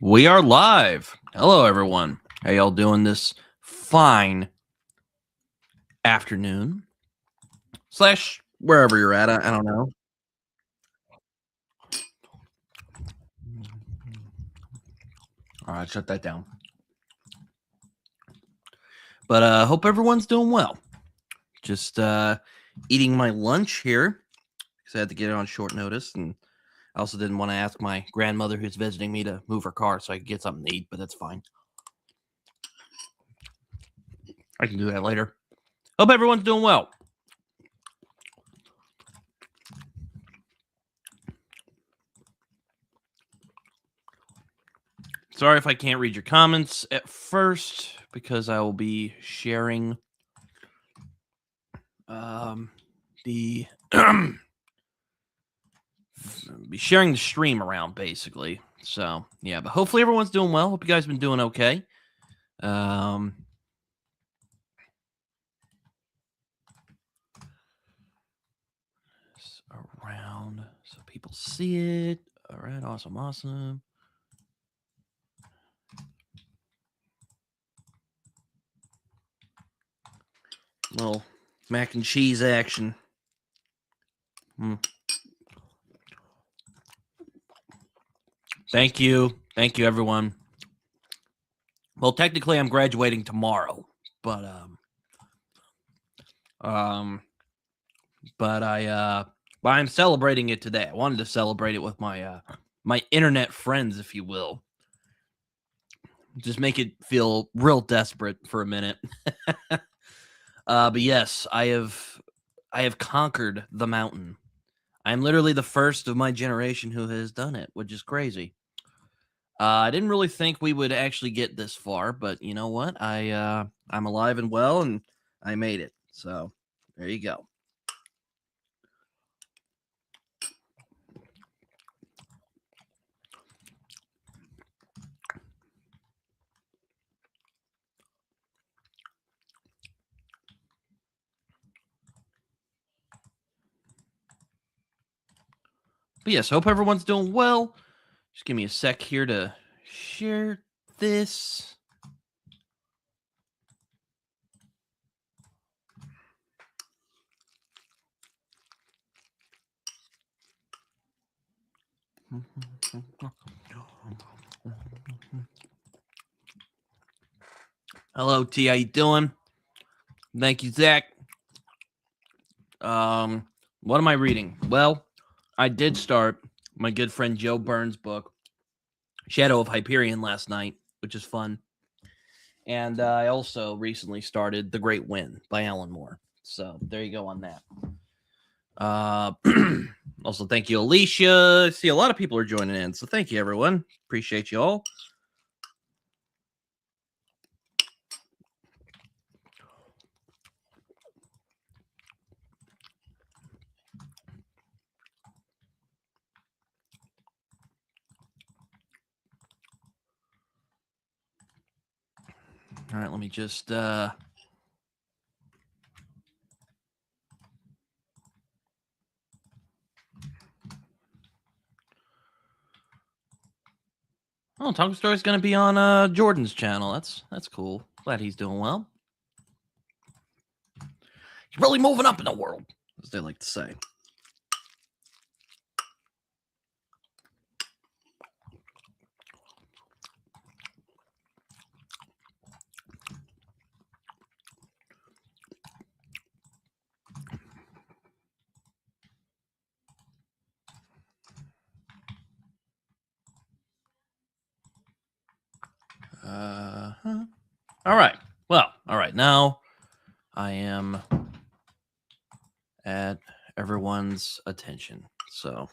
We are live. Hello, everyone. How y'all doing this fine afternoon? Slash wherever you're at. I don't know. All right, shut that down. But hope everyone's doing well. Just eating my lunch here because I had to get it on short notice, and I also didn't want to ask my grandmother who's visiting me to move her car so I could get something to eat, but that's fine. I can do that later. Hope everyone's doing well. Sorry if I can't read your comments at first because I will be sharing the be sharing the stream around basically. So yeah, but hopefully everyone's doing well. Hope you guys been doing okay. Around so people see it. All right, awesome. Little mac and cheese action. Thank you, everyone. Well, technically, I'm graduating tomorrow, but I'm celebrating it today. I wanted to celebrate it with my my internet friends, if you will. Just make it feel real desperate for a minute. But yes, I have conquered the mountain. I'm literally the first of my generation who has done it, which is crazy. I didn't really think we would actually get this far, but you know what? I'm alive and well, and I made it. So there you go. But yes, hope everyone's doing well. Just give me a sec here to share this. Hello, T. How you doing? Thank you, Zach. What am I reading? Well, I did start my good friend Joe Burns' book, Shadow of Hyperion, last night, which is fun. And I also recently started The Great Win by Alan Moore. So there you go on that. Also, thank you, Alicia. I see a lot of people are joining in. So thank you, everyone. Appreciate you all. All right, let me just Oh, Tongue Story is going to be on Jordan's channel. That's cool. Glad he's doing well. He's really moving up in the world, as they like to say. All right. Well, all right. Now I am at everyone's attention. So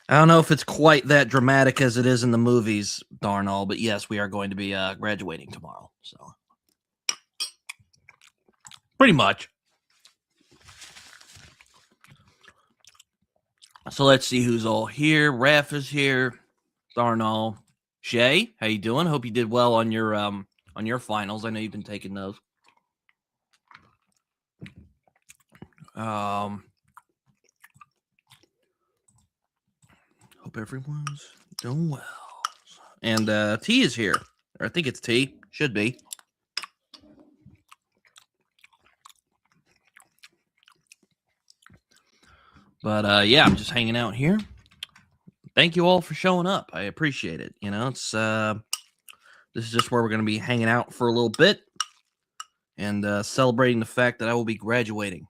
I don't know if it's quite that dramatic as it is in the movies, darn all, but yes, we are going to be graduating tomorrow. So pretty much. So let's see who's all here. Raph is here. Darn all. Shay, how you doing? Hope you did well on your finals. I know you've been taking those. Hope everyone's doing well. And tea is here. Or I think it's tea. Should be. But yeah, I'm just hanging out here. Thank you all for showing up. I appreciate it. You know, it's this is just where we're going to be hanging out for a little bit and celebrating the fact that I will be graduating.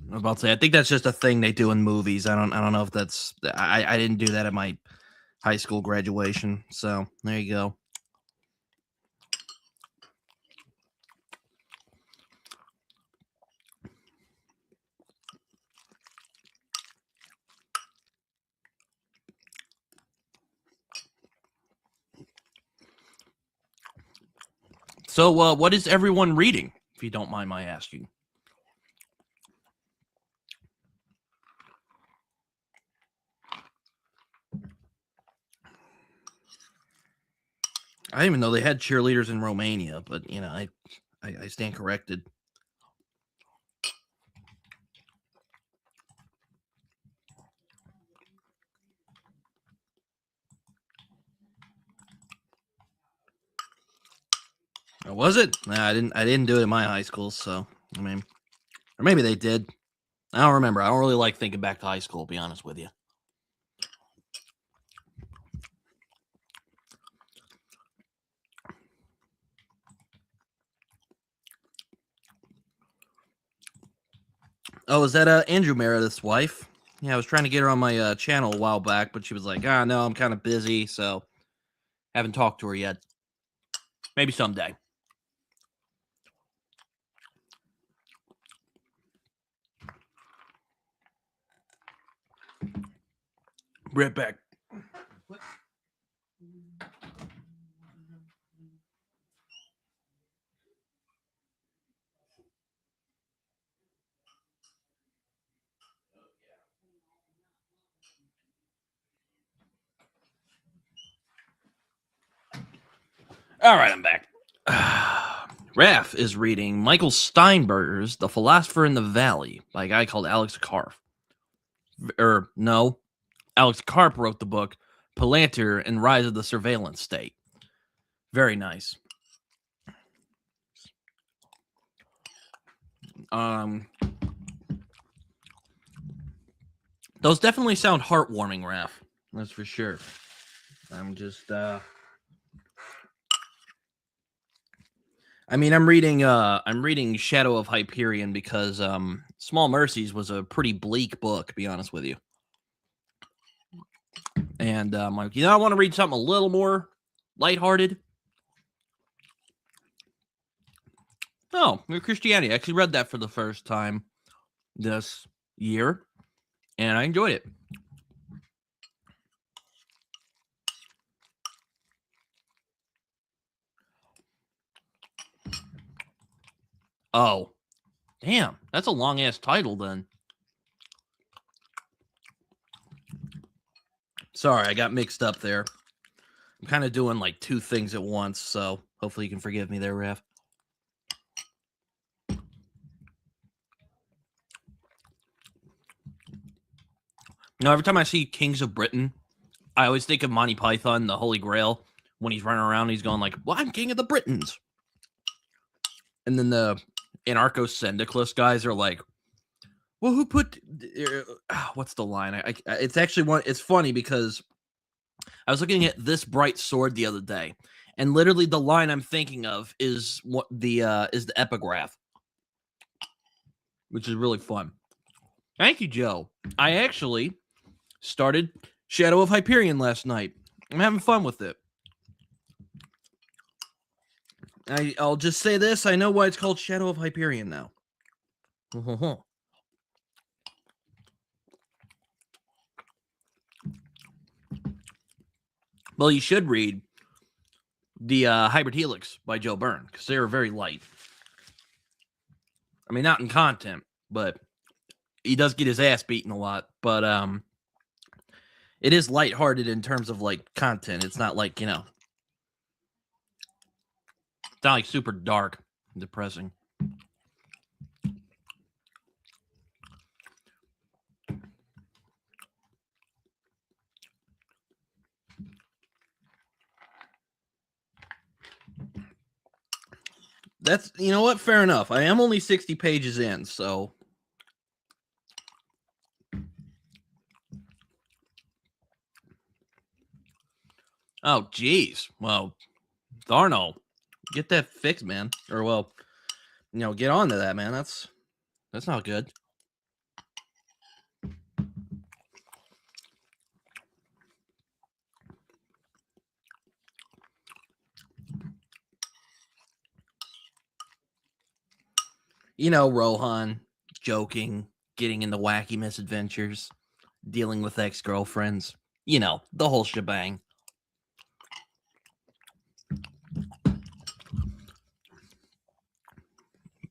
I was about to say, I think that's just a thing they do in movies. I don't know if that's. I didn't do that at my high school graduation. So there you go. So what is everyone reading, if you don't mind my asking? I didn't even know they had cheerleaders in Romania, but you know, I stand corrected. Was it? Nah, I didn't do it in my high school, so I mean, or maybe they did. I don't remember. I don't really like thinking back to high school, to be honest with you. Oh, is that Andrew Meredith's wife? Yeah, I was trying to get her on my channel a while back, but she was like, no, I'm kind of busy, so haven't talked to her yet. Maybe someday. Right back. What? All right, I'm back. Raph is reading Michael Steinberger's The Philosopher in the Valley by a guy called Alex Karp. No, Alex Karp wrote the book Palantir and Rise of the Surveillance State. Very nice. Those definitely sound heartwarming, Raph. That's for sure. I'm just I mean, I'm reading Shadow of Hyperion because Small Mercies was a pretty bleak book, to be honest with you. And I'm like, I want to read something a little more lighthearted. Oh, Christianity. I actually read that for the first time this year, and I enjoyed it. Oh, damn. That's a long-ass title, then. Sorry, I got mixed up there. I'm kind of doing like two things at once, so hopefully you can forgive me there, Raph. Every time I see Kings of Britain, I always think of Monty Python, the Holy Grail, when he's running around, he's going like, well, I'm king of the Britons. And then the anarcho-syndicalist guys are like, well, who put, what's the line? It's actually it's funny because I was looking at This Bright Sword the other day, and literally the line I'm thinking of is the epigraph, which is really fun. Thank you, Joe. I actually started Shadow of Hyperion last night. I'm having fun with it. I'll just say this. I know why it's called Shadow of Hyperion now. Well, you should read the Hybrid Helix by Joe Byrne, because they are very light. I mean, not in content, but he does get his ass beaten a lot. But it is lighthearted in terms of like content. It's not like, it's not like super dark and depressing. That's, you know what? Fair enough. I am only 60 pages in, so. Oh, geez. Well, Darno, get that fixed, man. Or, well, get on to that, man. That's not good. Rohan joking, getting into wacky misadventures, dealing with ex-girlfriends, the whole shebang.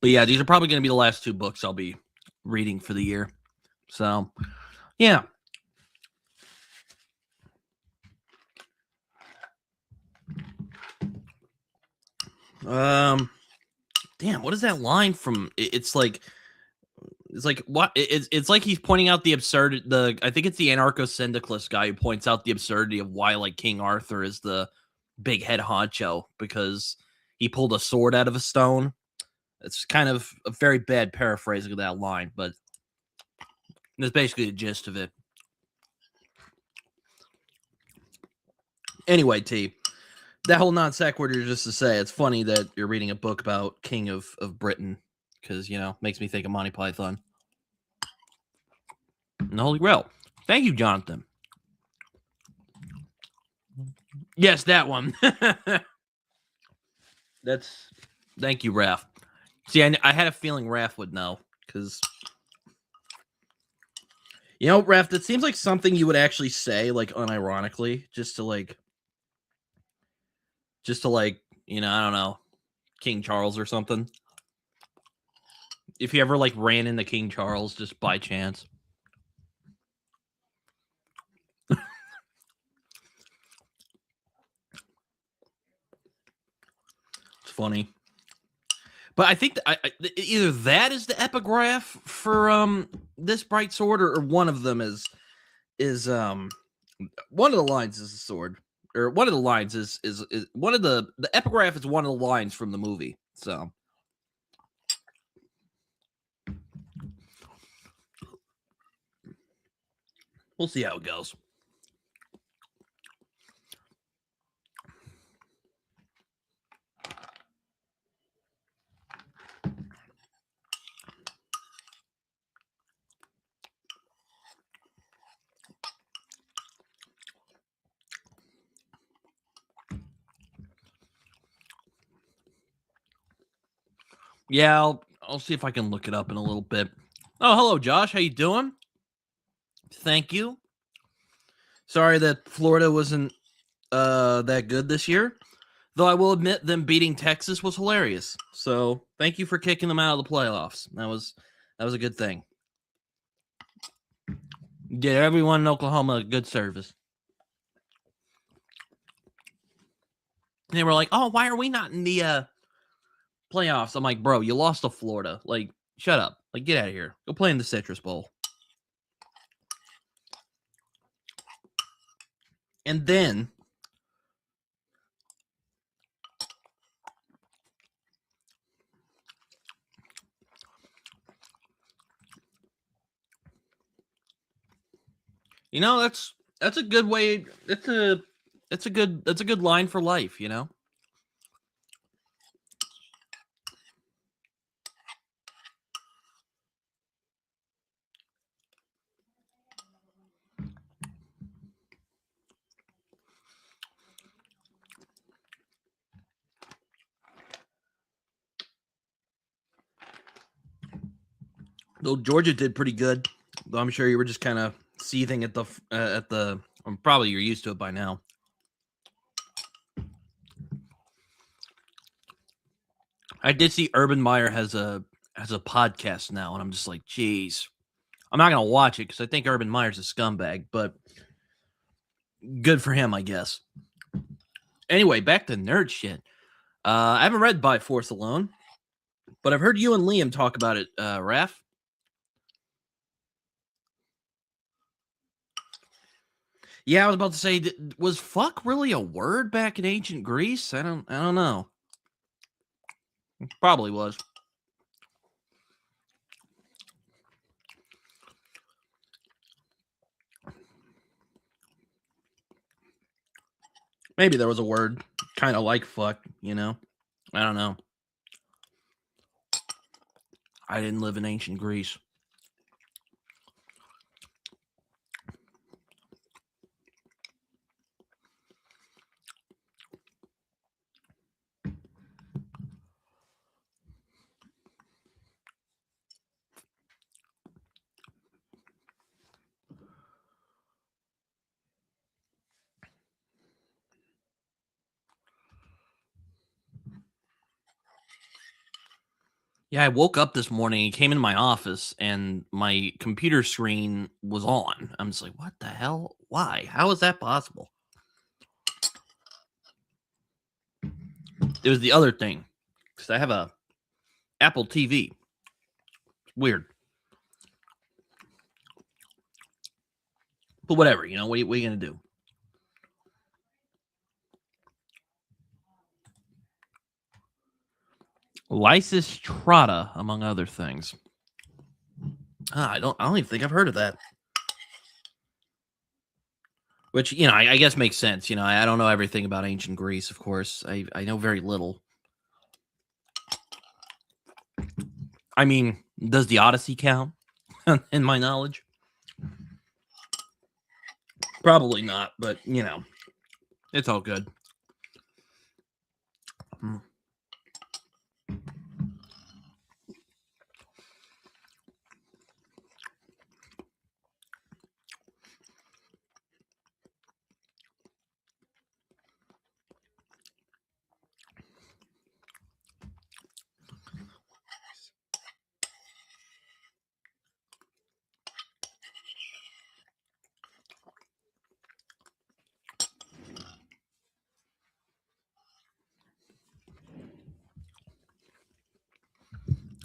But yeah, these are probably going to be the last 2 books I'll be reading for the year. So, yeah. Damn, what is that line from? It's like what? It's like he's pointing out the absurd. I think it's the anarcho-syndicalist guy who points out the absurdity of why like King Arthur is the big head honcho because he pulled a sword out of a stone. It's kind of a very bad paraphrasing of that line, but that's basically the gist of it. Anyway, T, that whole non sequitur just to say it's funny that you're reading a book about King of Britain because, makes me think of Monty Python and the Holy Grail. Thank you, Jonathan. Yes, that one. Thank you, Raph. See, I had a feeling Raph would know because, Raph, that seems like something you would actually say, like, unironically, just to, like, I don't know, King Charles or something. If you ever, like, ran into King Charles just by chance. It's funny. But I think either that is the epigraph for this bright sword, or one of them is one of the lines is a sword, or one of the lines is one of the epigraph is one of the lines from the movie. So we'll see how it goes. Yeah, I'll see if I can look it up in a little bit. Oh, hello, Josh. How you doing? Thank you. Sorry that Florida wasn't that good this year, though I will admit them beating Texas was hilarious. So thank you for kicking them out of the playoffs. That was a good thing. Did everyone in Oklahoma a good service. And they were like, "Oh, why are we not in the playoffs?" I'm like, "Bro, you lost to Florida. Like, shut up. Like, get out of here. Go play in the Citrus Bowl." And then that's a good way. That's a good line for life, Though Georgia did pretty good. Though I'm sure you were just kind of seething at the probably you're used to it by now. I did see Urban Meyer has a podcast now, and I'm just like, geez. I'm not gonna watch it because I think Urban Meyer's a scumbag, but good for him, I guess. Anyway, back to nerd shit. I haven't read By Force Alone, but I've heard you and Liam talk about it, Raph. Yeah, I was about to say, was fuck really a word back in ancient Greece? I don't know. Probably was. Maybe there was a word kind of like fuck, you know? I don't know. I didn't live in ancient Greece. Yeah, I woke up this morning and came into my office and my computer screen was on. I'm just like, what the hell? Why? How is that possible? It was the other thing because I have a Apple TV. Weird. But whatever, you know, what are you going to do? Lysistrata, among other things. I don't even think I've heard of that. Which, you know, I guess makes sense. You know, I don't know everything about ancient Greece, of course. I know very little. I mean, does the Odyssey count in my knowledge? Probably not, but, you know, it's all good.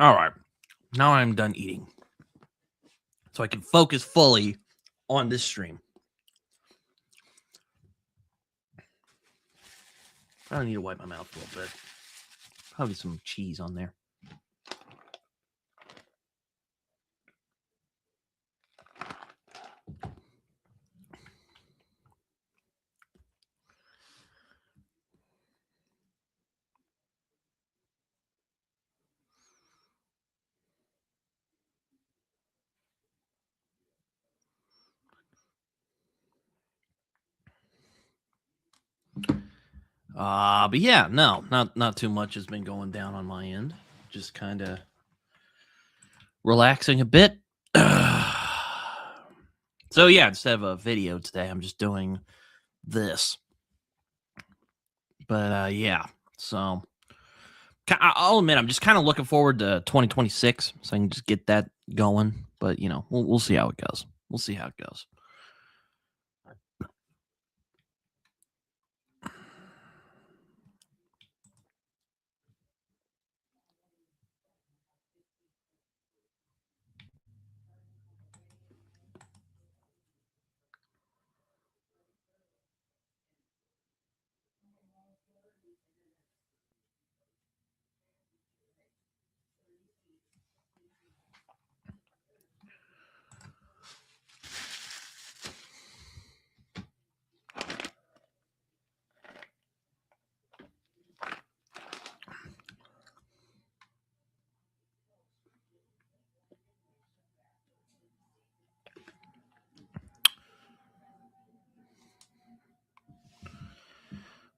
All right. Now I'm done eating. So I can focus fully on this stream. I don't need to wipe my mouth a little bit. Probably some cheese on there. But yeah, no, not too much has been going down on my end. Just kind of relaxing a bit. So yeah, instead of a video today, I'm just doing this. But yeah, so I'll admit I'm just kind of looking forward to 2026, so I can just get that going. But you know, we'll see how it goes. We'll see how it goes.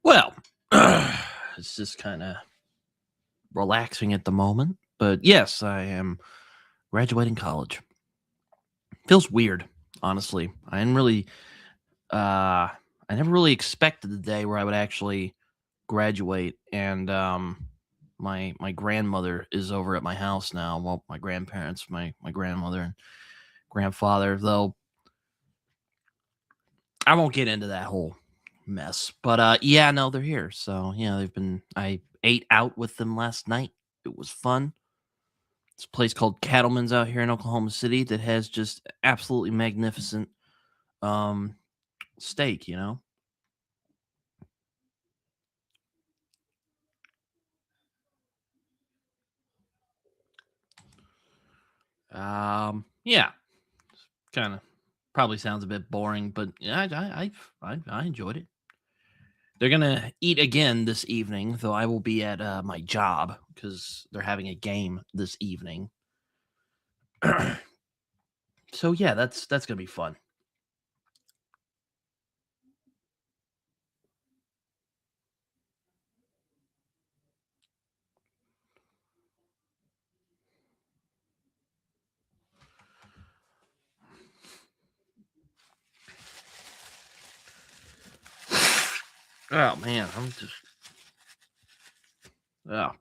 Well, it's just kind of relaxing at the moment. But yes, I am graduating college. Feels weird, honestly. I didn't really I never really expected the day where I would actually graduate and my grandmother is over at my house now. Well, my grandparents, my grandmother and grandfather, though I won't get into that whole mess. But yeah, no, they're here. So, yeah, I ate out with them last night. It was fun. It's a place called Cattleman's out here in Oklahoma City that has just absolutely magnificent um steak, you know. Yeah, kind of probably sounds a bit boring, but yeah, I enjoyed it. They're gonna eat again this evening, though I will be at my job because they're having a game this evening. So yeah, that's gonna be fun. Oh man, I'm just yeah.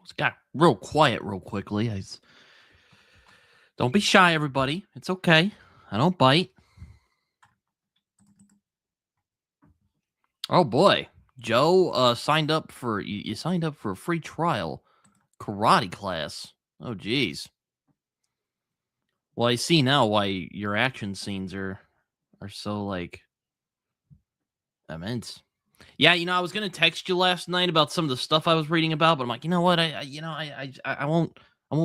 It's got real quiet real quickly. Don't be shy, everybody. It's okay. I don't bite. Oh boy, Joe signed up for you signed up for a free trial karate class. Oh geez. Well, I see now why your action scenes are so like immense. Yeah, I was gonna text you last night about some of the stuff I was reading about, but I'm like, you know what? I won't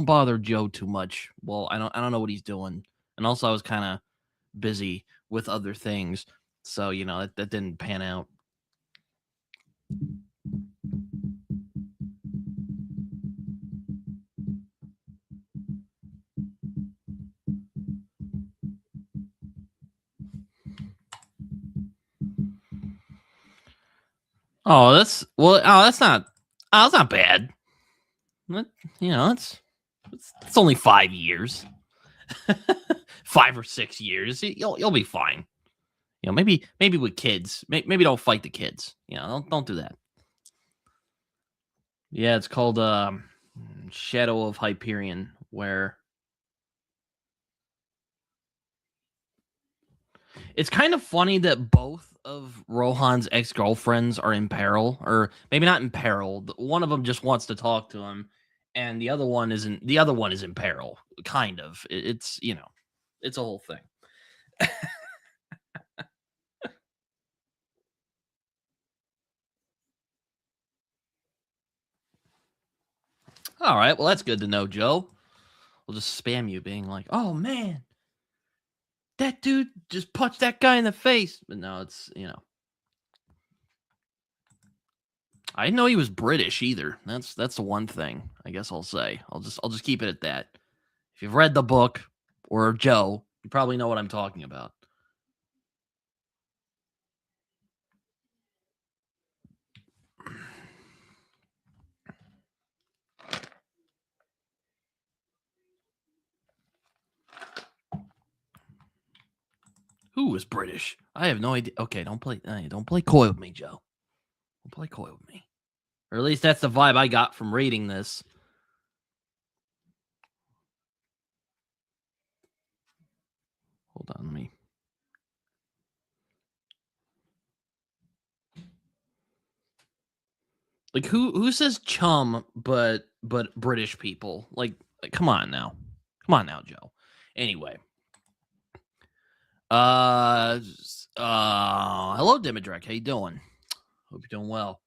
bother Joe too much. Well, I don't know what he's doing, and also I was kind of busy with other things, so that didn't pan out. Oh, that's well. Oh, that's not. Oh, that's not bad. That, it's only 5 years, 5 or 6 years. You'll be fine. Maybe with kids. Maybe don't fight the kids. Don't do that. Yeah, it's called Shadow of Hyperion, where it's kind of funny that both of Rohan's ex-girlfriends are in peril, or maybe not in peril. One of them just wants to talk to him, and the other one isn't. The other one is in peril, kind of. It's a whole thing. All right, well that's good to know, Joe. We'll just spam you, being like, "Oh man, that dude just punched that guy in the face." But no, I didn't know he was British either. That's the one thing I guess I'll say. I'll just keep it at that. If you've read the book or Joe, you probably know what I'm talking about. Who is British? I have no idea. Okay, don't play coy with me, Joe. Don't play coy with me. Or at least that's the vibe I got from reading this. Hold on, let me. Like who says chum but British people? Like come on now. Come on now, Joe. Anyway. Hello Dimedrek. How you doing? Hope you're doing well.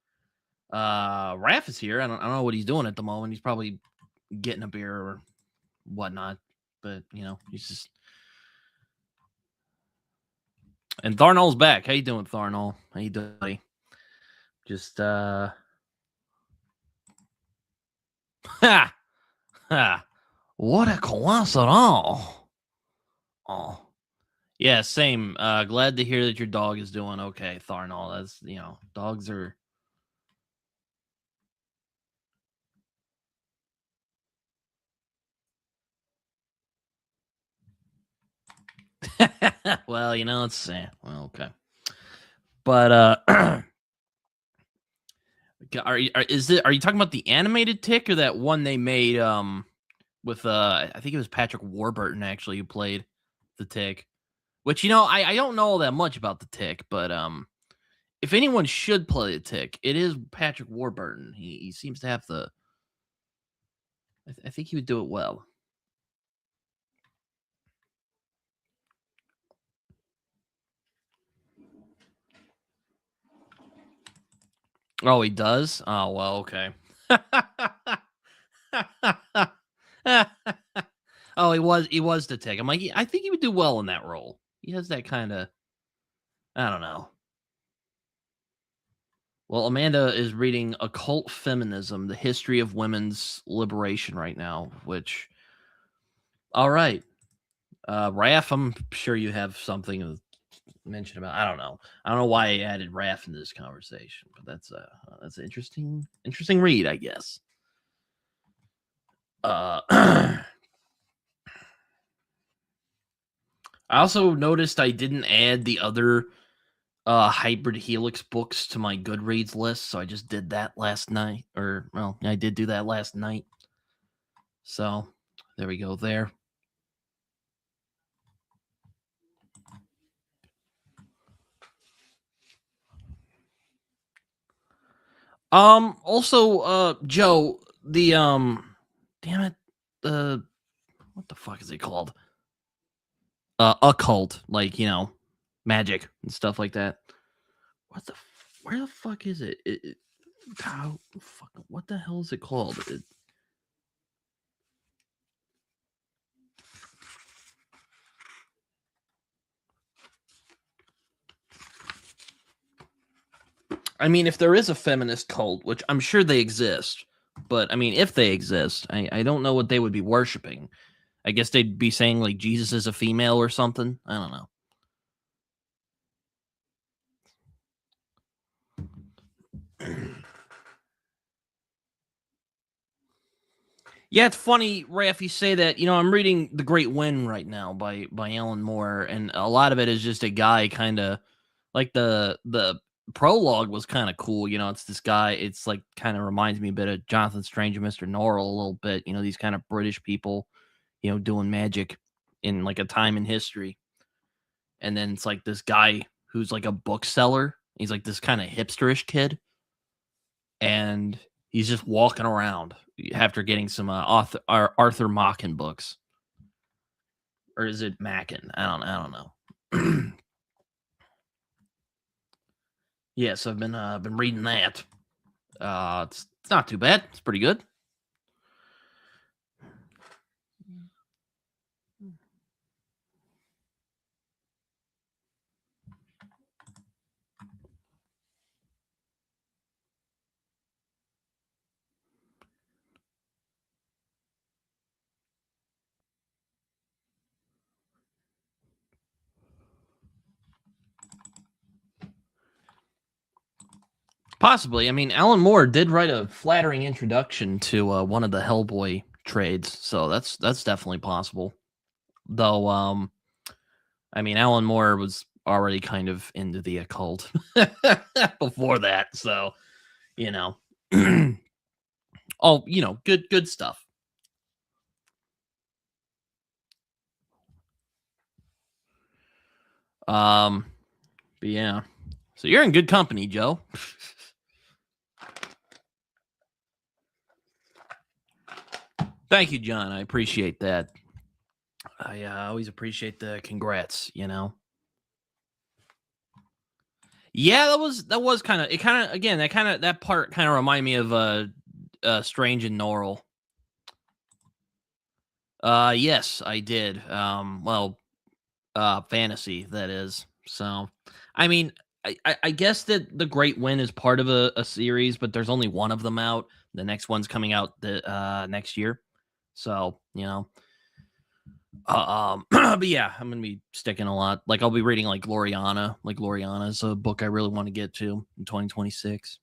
Raph is here. I don't know what he's doing at the moment. He's probably getting a beer or whatnot. But he's just and Tharnall's back. How you doing, Tharnall? How you doing, buddy? Just ha ha. What a coincidence. Oh. Yeah, same. Glad to hear that your dog is doing okay, Tharnall. That's dogs are well, it's well, okay. But are you talking about the animated Tick or that one they made with I think it was Patrick Warburton actually who played the Tick. Which I don't know all that much about the Tick, but if anyone should play the Tick, it is Patrick Warburton. He seems to have the I think he would do it well. Oh, he does? Oh, well, okay. Oh, he was the Tick. I'm like, I think he would do well in that role. He has that kinda I don't know. Well, Amanda is reading Occult Feminism: The History of Women's Liberation right now, which all right. Raph, I'm sure you have something to mention about. I don't know. I don't know why I added Raph into this conversation, but that's an interesting read, I guess. I also noticed I didn't add the other Hybrid Helix books to my Goodreads list, so I just did that last night. Or well, I did do that last night. So there we go there. Also, Joe, the damn it, the what the fuck is it called? Occult, like, magic and stuff like that. Where the fuck is it? How fuck, what the hell is it called? I mean, if there is a feminist cult, which I'm sure they exist, but I mean, if they exist, I don't know what they would be worshiping. I guess they'd be saying like Jesus is a female or something. I don't know. Yeah, it's funny, Raph, you say that. I'm reading The Great Win right now by Alan Moore, and a lot of it is just a guy kind of like the prologue was kind of cool. It's this guy. It's like kind of reminds me a bit of Jonathan Strange and Mr. Norrell a little bit. These kind of British people, doing magic in like a time in history, and then it's like this guy who's like a bookseller. He's like this kind of hipsterish kid, and he's just walking around after getting some Arthur Machen books, or is it Machen? I don't know. Yes, I've been reading that. It's not too bad. It's pretty good. Possibly. I mean, Alan Moore did write a flattering introduction to one of the Hellboy trades, so that's definitely possible. Though, I mean, Alan Moore was already kind of into the occult before that, so you know, all good stuff. Um, but yeah, so you're in good company, Joe. Thank you, John. I appreciate that. I always appreciate the congrats. Yeah, that was kind of it. Kind of again that part kind of remind me of Strange and Norrell. Yes, I did. Well, fantasy that is. So, I mean, I guess that the Great Win is part of a series, but there's only one of them out. The next one's coming out the next year. So, but yeah, I'm gonna be sticking a lot. Like I'll be reading like Gloriana. Like Gloriana is a book I really want to get to in 2026.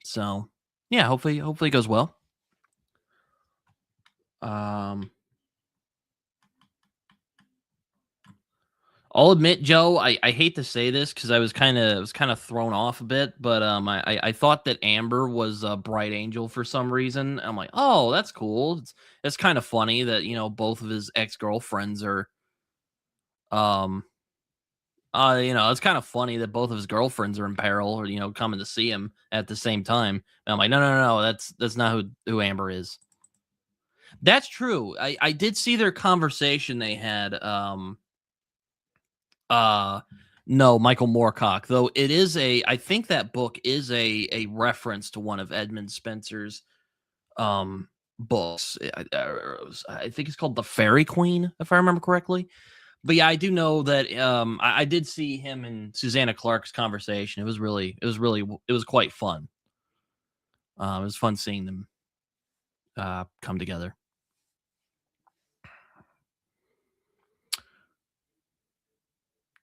So yeah, hopefully it goes well. Um, I'll admit, Joe, I hate to say this because I was kind of thrown off a bit, but I thought that Amber was a Bright Angel for some reason. I'm like, oh, that's cool. It's kind of funny that both of his ex girlfriends are um it's kind of funny that both of his girlfriends are in peril or coming to see him at the same time. And I'm like, no, no, no, no, that's not who Amber is. That's true. I did see their conversation they had. Uh, No, Michael Moorcock, though it is I think that book is a reference to one of Edmund Spenser's books. I think it's called The Fairy Queen, if I remember correctly. But yeah, I do know that I did see him and Susanna Clark's conversation. It was quite fun. It was fun seeing them come together.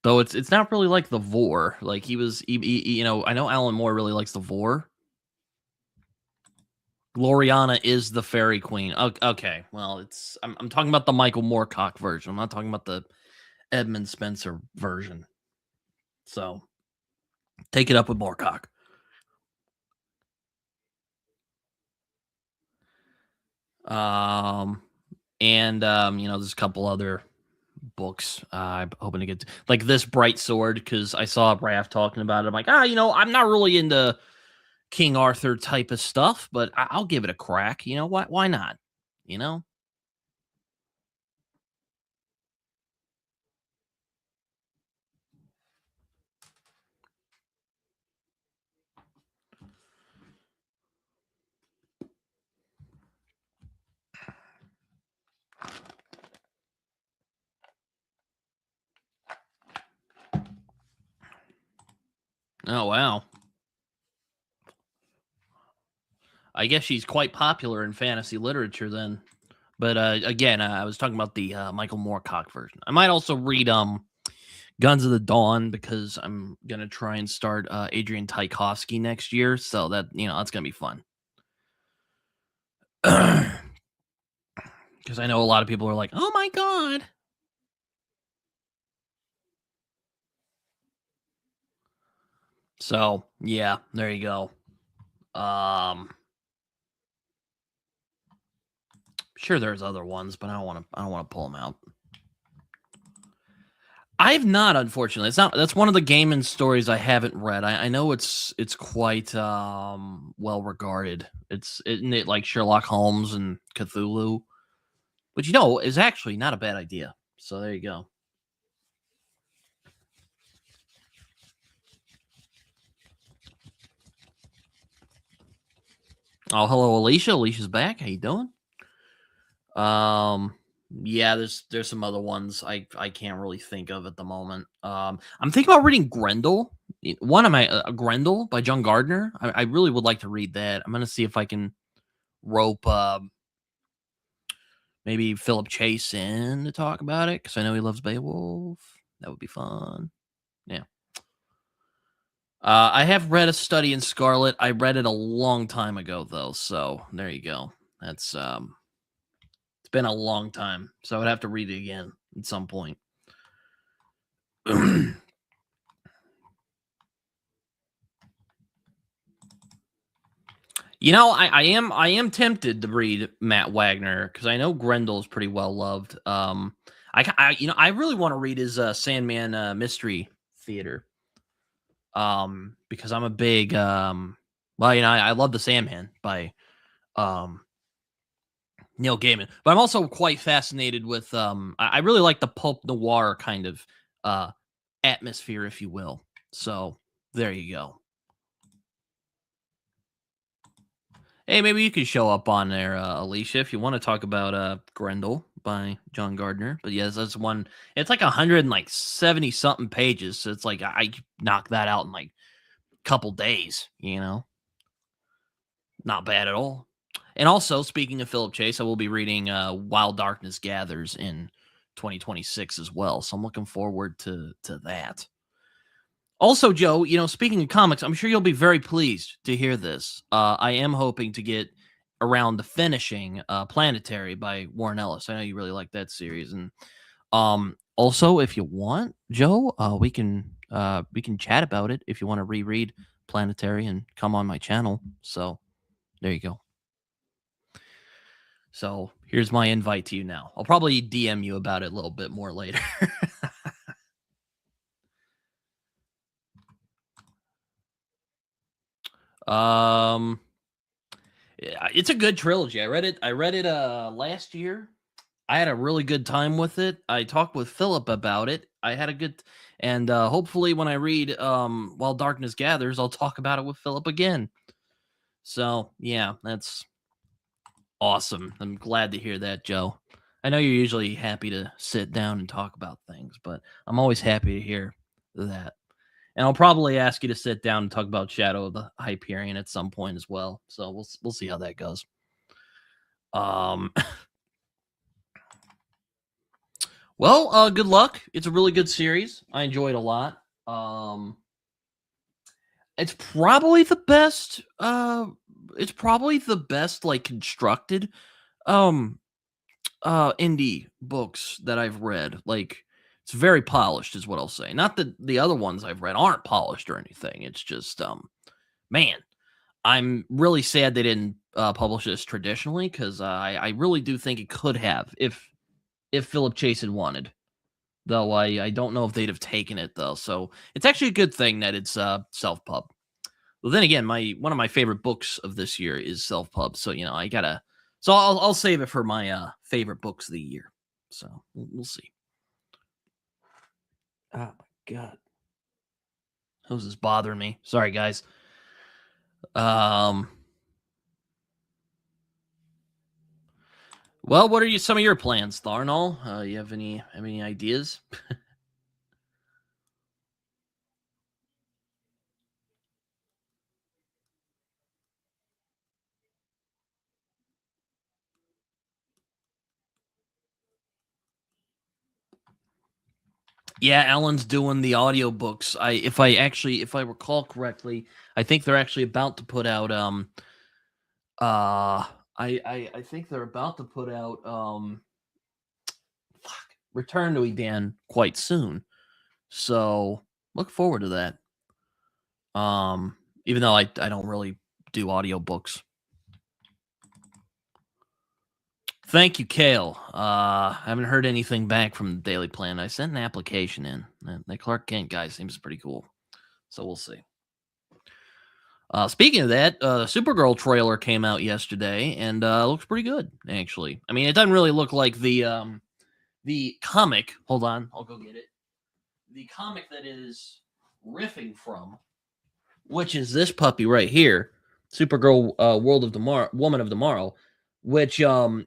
Though it's not really like the Vor. Like you know, I know Alan Moore really likes the Vor. Gloriana is the Fairy Queen. Okay, well, I'm talking about the Michael Moorcock version. I'm not talking about the Edmund Spenser version. So take it up with Moorcock. Um, and you know, there's a couple other books I'm hoping to get to, like this Bright Sword, because I saw Raph talking about it. I'm like, you know, I'm not really into King Arthur type of stuff, but I'll give it a crack. You know what? Why not? You know? Oh wow. I guess she's quite popular in fantasy literature then. But again, I was talking about the Michael Moorcock version. I might also read Guns of the Dawn, because I'm gonna try and start Adrian Tchaikovsky next year. So that, you know, that's gonna be fun. Because I know a lot of people are like, "Oh my god!" So yeah, there you go. Um, sure, there's other ones, but I don't want to. I don't want to pull them out. I've not, unfortunately. It's not. That's one of the Gaiman stories I haven't read. I know it's quite well regarded. Isn't it like Sherlock Holmes and Cthulhu, which, you know, is actually not a bad idea. So there you go. Oh, hello, Alicia. Alicia's back. How you doing? Um, yeah, there's some other ones I can't really think of at the moment. I'm thinking about reading Grendel. One of my Grendel by John Gardner. I really would like to read that. I'm gonna see if I can rope maybe Philip Chase in to talk about it, because I know he loves Beowulf. That would be fun. Yeah. I have read A Study in Scarlet. I read it a long time ago though, so there you go. That's it's been a long time, so I would have to read it again at some point. You know, I am tempted to read Matt Wagner, because I know Grendel is pretty well loved. You know, I really want to read his Sandman Mystery Theater. Because I'm a big well, you know, I love the Sandman by um Neil Gaiman, but I'm also quite fascinated with I really like the pulp noir kind of uh atmosphere, if you will. So there you go. Hey, maybe you could show up on there, Alicia, if you want to talk about Grendel by John Gardner. But yes, that's one. It's like 170 something pages, so it's like I could knock that out in like a couple days. You know, not bad at all. And also, speaking of Philip Chase, I will be reading While Darkness Gathers in 2026 as well. So I'm looking forward to that. Also, Joe, you know, speaking of comics, I'm sure you'll be very pleased to hear this. I am hoping to get around to finishing Planetary by Warren Ellis. I know you really like that series, and also, if you want, Joe, we can chat about it if you want to reread Planetary and come on my channel. So there you go. So here's my invite to you now. I'll probably DM you about it a little bit more later. um, yeah, it's a good trilogy. I read it last year. I had a really good time with it. I talked with Philip about it. I had a good and hopefully when I read While Darkness Gathers, I'll talk about it with Philip again. So, yeah, that's awesome. I'm glad to hear that, Joe. I know you're usually happy to sit down and talk about things, but I'm always happy to hear that. And I'll probably ask you to sit down and talk about Shadow of the Hyperion at some point as well. So we'll see how that goes. Um well, good luck. It's a really good series. I enjoy it a lot. It's probably the best it's probably the best like constructed um indie books that I've read. Like it's very polished is what I'll say. Not that the other ones I've read aren't polished or anything. It's just man, I'm really sad they didn't publish this traditionally because I really do think it could have if Philip Chase had wanted. Though I don't know if they'd have taken it though. So it's actually a good thing that it's self pub. Well, then again, my one of my favorite books of this year is self pub. So I gotta. So I'll save it for my favorite books of the year. So we'll see. Oh my god, who's this bothering me? Sorry, guys. Um. Well, what are some of your plans, Tharnall? You have any ideas? Yeah, Alan's doing the audiobooks. If I recall correctly, I think they're actually about to put out I think they're about to put out fuck, Return to Edan quite soon. So look forward to that. Even though I don't really do audiobooks. Thank you, Kale. I haven't heard anything back from the Daily Plan. I sent an application in. That Clark Kent guy seems pretty cool. So we'll see. Speaking of that, Supergirl trailer came out yesterday and looks pretty good, actually. I mean, it doesn't really look like the comic. Hold on, I'll go get it. The comic that is riffing from, which is this puppy right here, Supergirl, World of Tomorrow, Woman of Tomorrow. Which I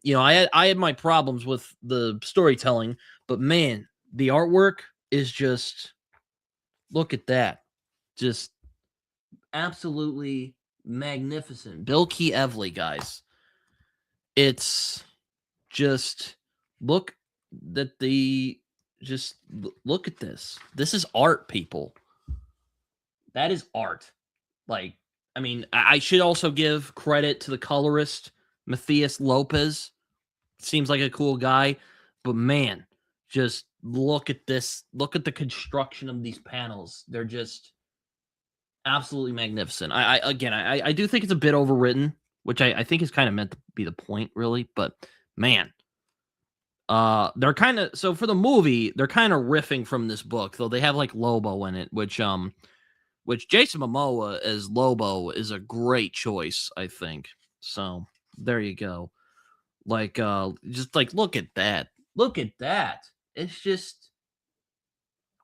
had my problems with the storytelling, but man, the artwork is just look at that, just absolutely magnificent. Bill Key Evely, guys. It's just look that the just look at this. This is art, people. That is art. Like, I mean, I should also give credit to the colorist, Matthias Lopez. Seems like a cool guy, but man, just look at this. Look at the construction of these panels. They're just absolutely magnificent. I do think it's a bit overwritten, which I think is kind of meant to be the point, really. But man, they're kind of so for the movie, they're kind of riffing from this book, though they have like Lobo in it, which Jason Momoa as Lobo is a great choice, I think. So there you go. Like, just like look at that. Look at that. It's just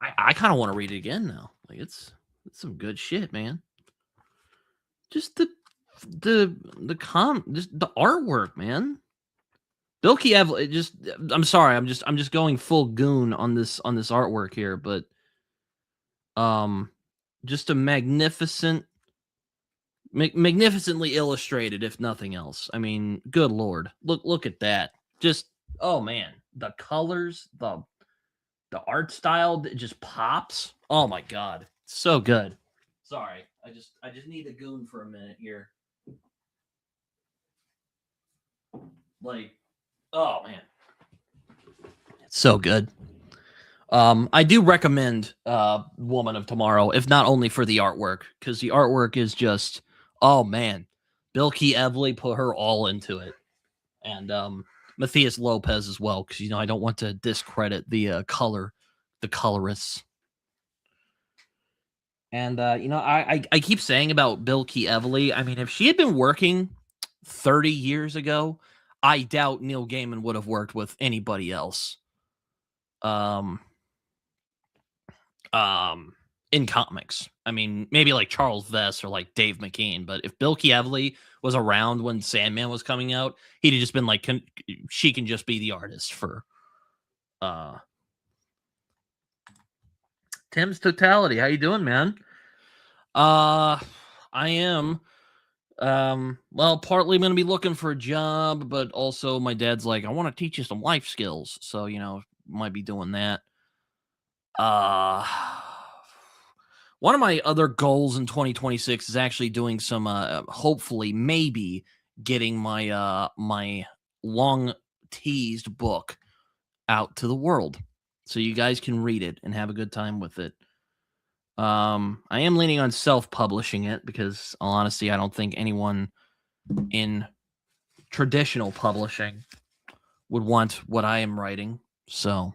I kind of want to read it again now. Like it's some good shit, man. Just just the artwork, man. Bill Kiev just I'm sorry, I'm just going full goon on this artwork here, but um just a magnificently illustrated if nothing else. I mean, good lord. Look at that. Just oh man, the colors, the art style that just pops. Oh my god. So good. Sorry. I just need a goon for a minute here. Like, oh man. It's so good. I do recommend Woman of Tomorrow, if not only for the artwork, because the artwork is just oh man. Bill Key Evely put her all into it. And Matthias Lopez as well, because I don't want to discredit the colorists. And I keep saying about Bill Key Evely. I mean, if she had been working 30 years ago, I doubt Neil Gaiman would have worked with anybody else. Um, in comics. I mean, maybe like Charles Vess or like Dave McKean, but if Bill Kieveley was around when Sandman was coming out, he'd have just been like, she can just be the artist for uh Tim's Totality. How you doing, man? I am. Well, partly I'm gonna be looking for a job, but also my dad's like, I want to teach you some life skills. So, might be doing that. Uh One of my other goals in 2026 is actually doing some hopefully maybe getting my long teased book out to the world so you guys can read it and have a good time with it. I am leaning on self-publishing it because all honesty, I don't think anyone in traditional publishing would want what I am writing. So,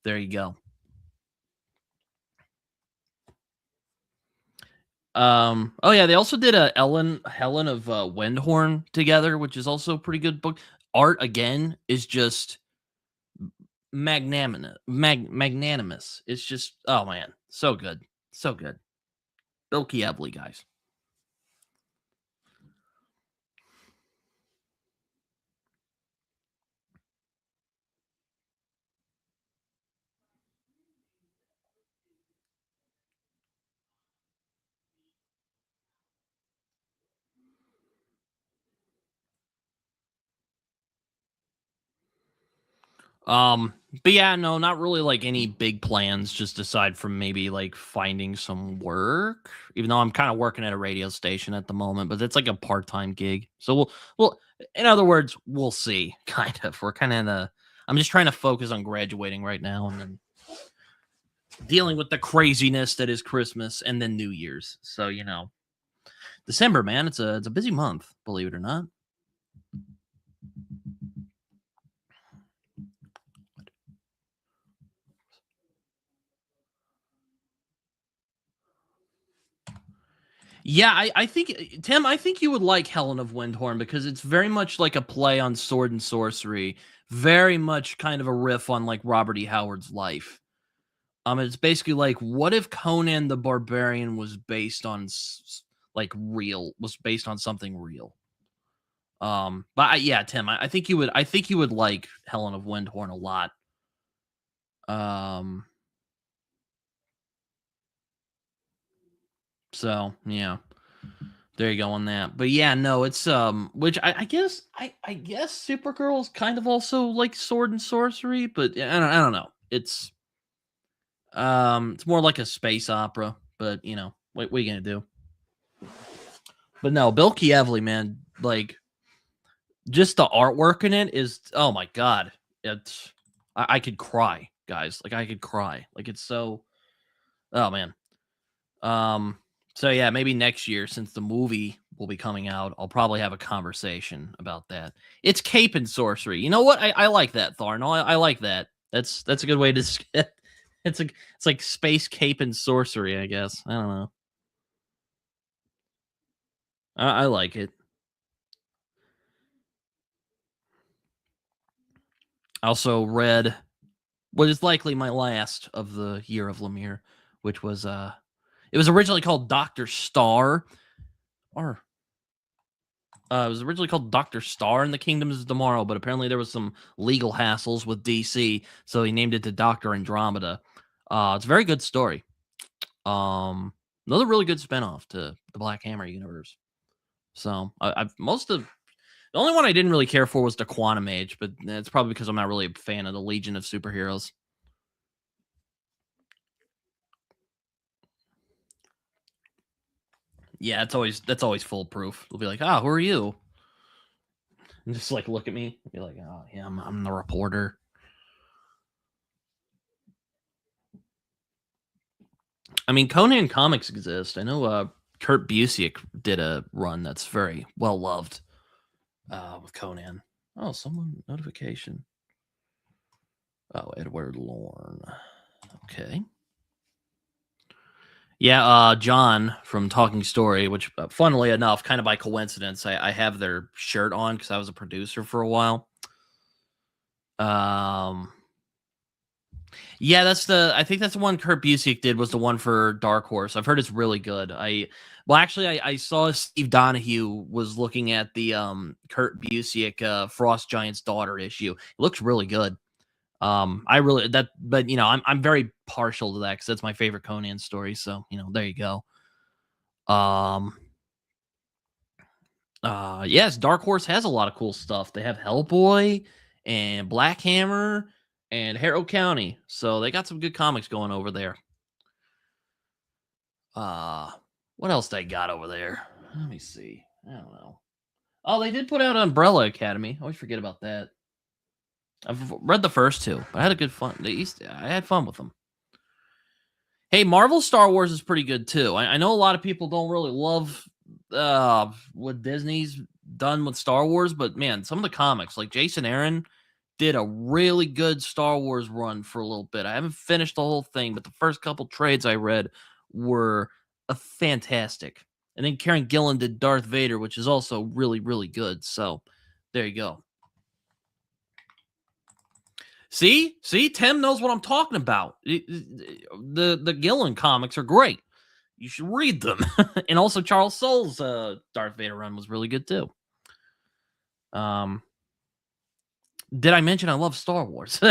there you go. Oh yeah, they also did a Helen of Windhorn together, which is also a pretty good book. Art again is just magnanimous. It's just, oh man, so good. So good. Bill Kieveley, guys. But yeah, no, not really like any big plans, just aside from maybe like finding some work. Even though I'm kind of working at a radio station at the moment, but it's like a part-time gig. So we'll in other words, we'll see. Kind of. We're kind of in a I'm just trying to focus on graduating right now and then dealing with the craziness that is Christmas and then New Year's. So, December, man, it's a busy month, believe it or not. Yeah, I think Tim, I think you would like Helen of Windhorn because it's very much like a play on sword and sorcery, very much kind of a riff on like Robert E. Howard's life. It's basically like, what if Conan the Barbarian was based on was based on something real? Yeah, Tim, I think you would like Helen of Windhorn a lot. Um, so yeah. There you go on that. But yeah, no, it's which I guess Supergirl is kind of also like sword and sorcery, but I don't know. It's more like a space opera, but what are you gonna do? But no, Bill Kieveley, man, like just the artwork in it is, oh my god. It's I could cry, guys. Like I could cry. Like it's so, oh man. So yeah, maybe next year, since the movie will be coming out, I'll probably have a conversation about that. It's cape and sorcery. You know what? I like that, Thar. No, I like that. That's a good way to it's like space cape and sorcery, I guess. I don't know. I like it. I also read what is likely my last of the year of Lemire, which was it was originally called Dr. Star, or it was originally called Dr. Star in the Kingdoms of Tomorrow, but apparently there was some legal hassles with DC, so he named it to Dr. Andromeda. It's a very good story. Another really good spinoff to the Black Hammer universe. So I've most of the only one I didn't really care for was the Quantum Age, but it's probably because I'm not really a fan of the Legion of Superheroes. Yeah, that's always foolproof. They'll be like, "Ah, who are you?" And just like look at me, be like, "Oh, yeah, I'm the reporter." I mean, Conan comics exist. I know Kurt Busiek did a run that's very well loved with Conan. Oh, someone notification. Oh, Edward Lorne. Okay. Yeah, John from Talking Story, which, funnily enough, kind of by coincidence, I have their shirt on because I was a producer for a while. Um, yeah, I think that's the one Kurt Busiek did was the one for Dark Horse. I've heard it's really good. Well, actually, I saw Steve Donahue was looking at the Kurt Busiek Frost Giant's daughter issue. It looks really good. I really that, but I'm very partial to that because that's my favorite Conan story. So there you go. Um, yes, Dark Horse has a lot of cool stuff. They have Hellboy and Black Hammer and Harrow County, so they got some good comics going over there. Uh, what else they got over there? Let me see. I don't know. Oh, they did put out Umbrella Academy. I always forget about that. I've read the first two, but I had a good fun. I had fun with them. Hey, Marvel Star Wars is pretty good too. I know a lot of people don't really love what Disney's done with Star Wars, but man, some of the comics, like Jason Aaron, did a really good Star Wars run for a little bit. I haven't finished the whole thing, but the first couple trades I read were fantastic. And then Karen Gillan did Darth Vader, which is also really, really good. So there you go. See, Tim knows what I'm talking about. The Gillen comics are great. You should read them. And also Charles Soule's Darth Vader run was really good too. Did I mention I love Star Wars?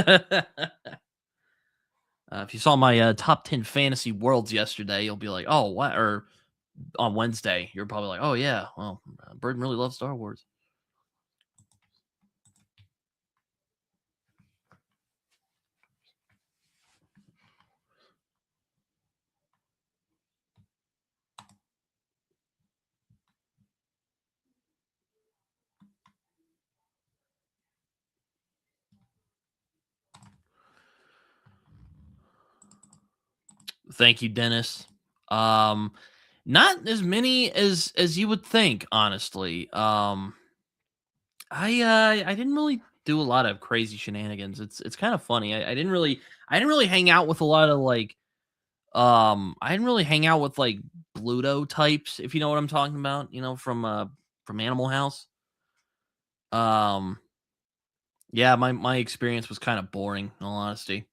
If you saw my top 10 fantasy worlds yesterday, you'll be like, oh, what? Or on Wednesday, you're probably like, oh, yeah, well, Burton really loves Star Wars. Thank you, Dennis. Not as many as you would think, honestly. I didn't really do a lot of crazy shenanigans. It's kind of funny. I didn't really hang out with a lot of like I didn't really hang out with like Bluto types, if you know what I'm talking about, from Animal House. Um yeah, my experience was kind of boring, in all honesty.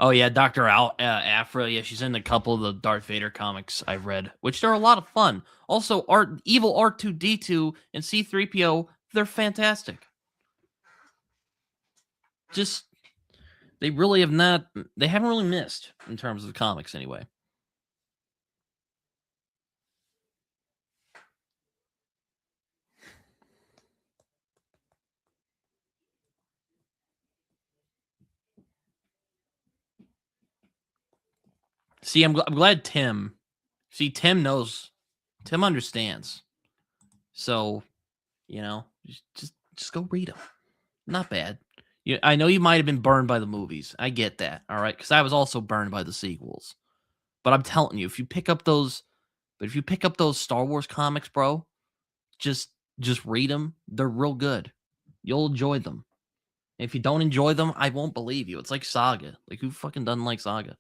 Oh yeah, Dr. Afra. Yeah, she's in a couple of the Darth Vader comics I've read, which they're a lot of fun. Also, Evil R2D2 and C3PO, they're fantastic. Just they really have not. They haven't really missed in terms of the comics, anyway. See, I'm glad Tim. See, Tim knows. Tim understands. So, just go read them. Not bad. I know you might have been burned by the movies. I get that. All right, because I was also burned by the sequels. But I'm telling you, if you pick up those Star Wars comics, bro, just read them. They're real good. You'll enjoy them. If you don't enjoy them, I won't believe you. It's like Saga. Like, who fucking doesn't like Saga?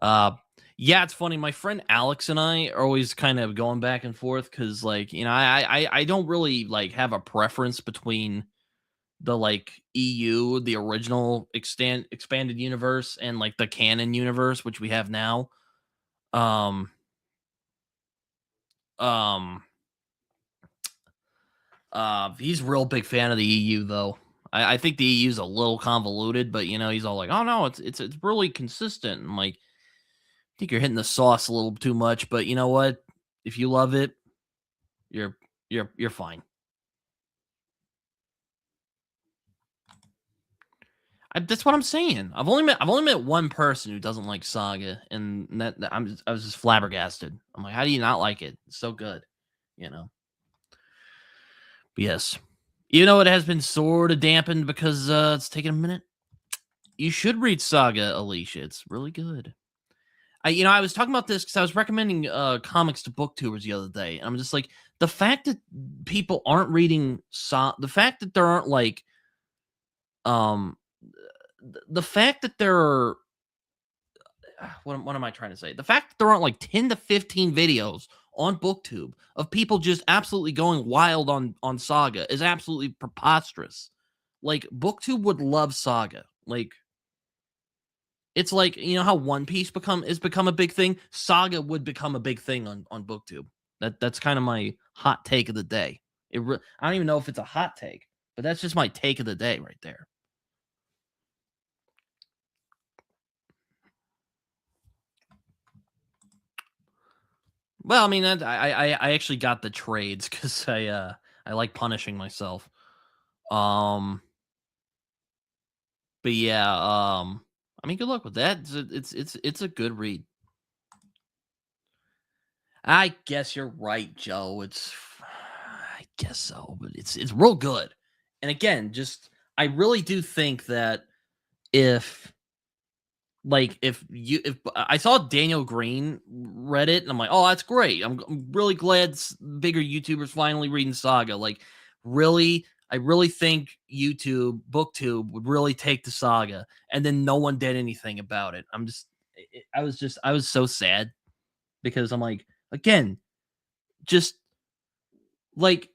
uh yeah, it's funny. My friend Alex and I are always kind of going back and forth because, like, I don't really like have a preference between the like EU, the original expanded universe, and like the canon universe, which we have now. Um, um, he's a real big fan of the EU though. I think the EU is a little convoluted, but he's all like, "Oh no, it's really consistent." I'm like, I think you're hitting the sauce a little too much, but you know what? If you love it, you're you're fine. That's what I'm saying. I've only met one person who doesn't like Saga, and I was just flabbergasted. I'm like, how do you not like it? It's so good, you know. But yes, even though it has been sort of dampened because it's taken a minute. You should read Saga, Alicia. It's really good. I was talking about this because I was recommending comics to booktubers the other day, and I'm just like, the fact that people aren't reading the fact that there aren't like Um, the fact that there are what am I trying to say? The fact that there aren't like 10 to 15 videos on BookTube of people just absolutely going wild on Saga is absolutely preposterous. Like BookTube would love Saga. Like it's like, you know how One Piece become a big thing? Saga would become a big thing on BookTube. That's kind of my hot take of the day. I don't even know if it's a hot take, but that's just my take of the day right there. Well, I mean, I actually got the trades because I like punishing myself. Um, but yeah, I mean, good luck with that. It's a good read. I guess you're right, Joe. I guess so, but it's real good. And again, just I really do think that if if I saw Daniel Green read it and I'm like, oh, that's great. I'm really glad bigger YouTubers finally reading Saga. Like, really, I really think BookTube would really take the Saga, and then no one did anything about it. I was so sad because I'm again, just like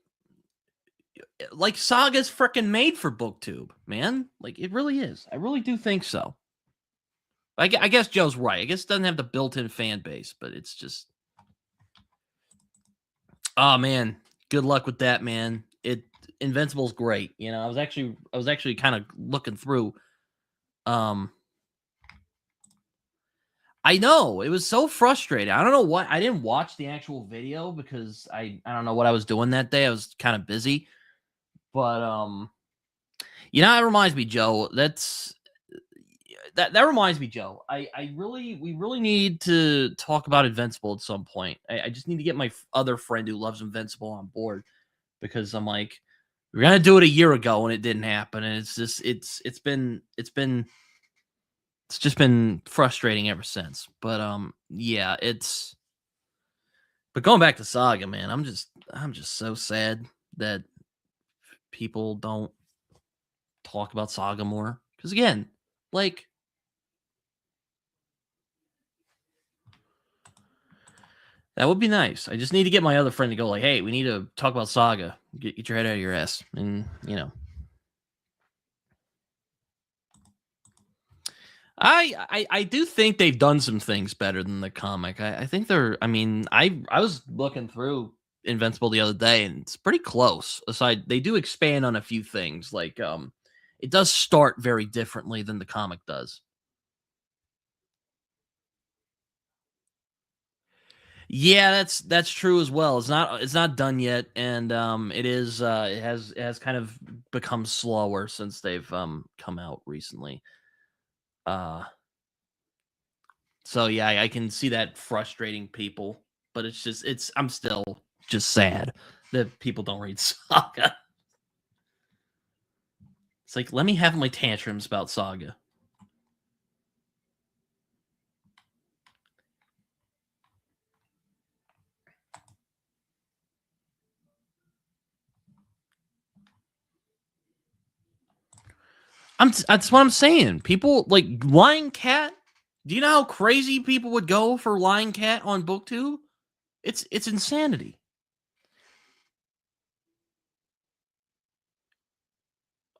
Saga's freaking made for BookTube, man. Like it really is. I really do think so. I guess Joe's right. I guess it doesn't have the built-in fan base, but it's just, oh man, good luck with that, man. Invincible's great. You know, I was actually kind of looking through. Um, I know it was so frustrating. I don't know what I didn't watch the actual video because I don't know what I was doing that day. I was kind of busy, but you know, it reminds me, Joe. That reminds me, Joe. We really need to talk about Invincible at some point. I just need to get my other friend who loves Invincible on board because I'm like, we're gonna do it a year ago and it didn't happen, and it's just it's just been frustrating ever since. But yeah, it's but going back to Saga, man, I'm just so sad that people don't talk about Saga more because again, like that would be nice. I just need to get my other friend to go like, "Hey, we need to talk about Saga. Get your head out of your ass." And, you know. I do think they've done some things better than the comic. I think they're I mean, I was looking through Invincible the other day and it's pretty close. Aside they do expand on a few things like it does start very differently than the comic does. Yeah, that's true as well. It's not done yet, and it has kind of become slower since they've come out recently. Uh, so yeah, I can see that frustrating people, but I'm still just sad that people don't read Saga. It's like let me have my tantrums about Saga. That's what I'm saying. People like Lion Cat. Do you know how crazy people would go for Lion Cat on BookTube? It's insanity.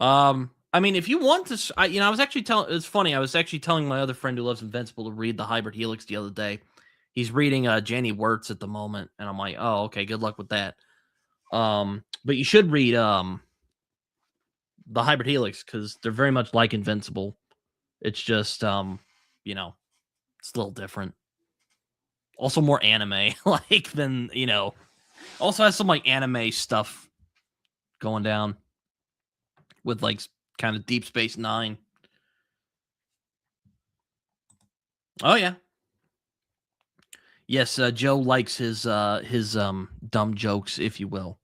I mean, if you want to, you know, I was actually telling. It's funny. I was actually telling my other friend who loves Invincible to read the Hybrid Helix the other day. He's reading Janny Wirtz at the moment, and I'm like, oh, okay, good luck with that. But you should read the Hybrid Helix because they're very much like Invincible. It's just you know, it's a little different. Also more anime like than you know. Also has some like anime stuff going down with like kind of Deep Space Nine. Oh yeah. Yes, Joe likes his dumb jokes, if you will.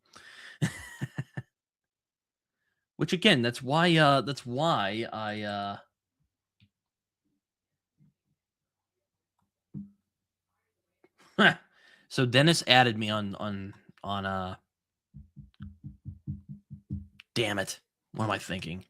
Which again, that's why so Dennis added me on damn it. What am I thinking?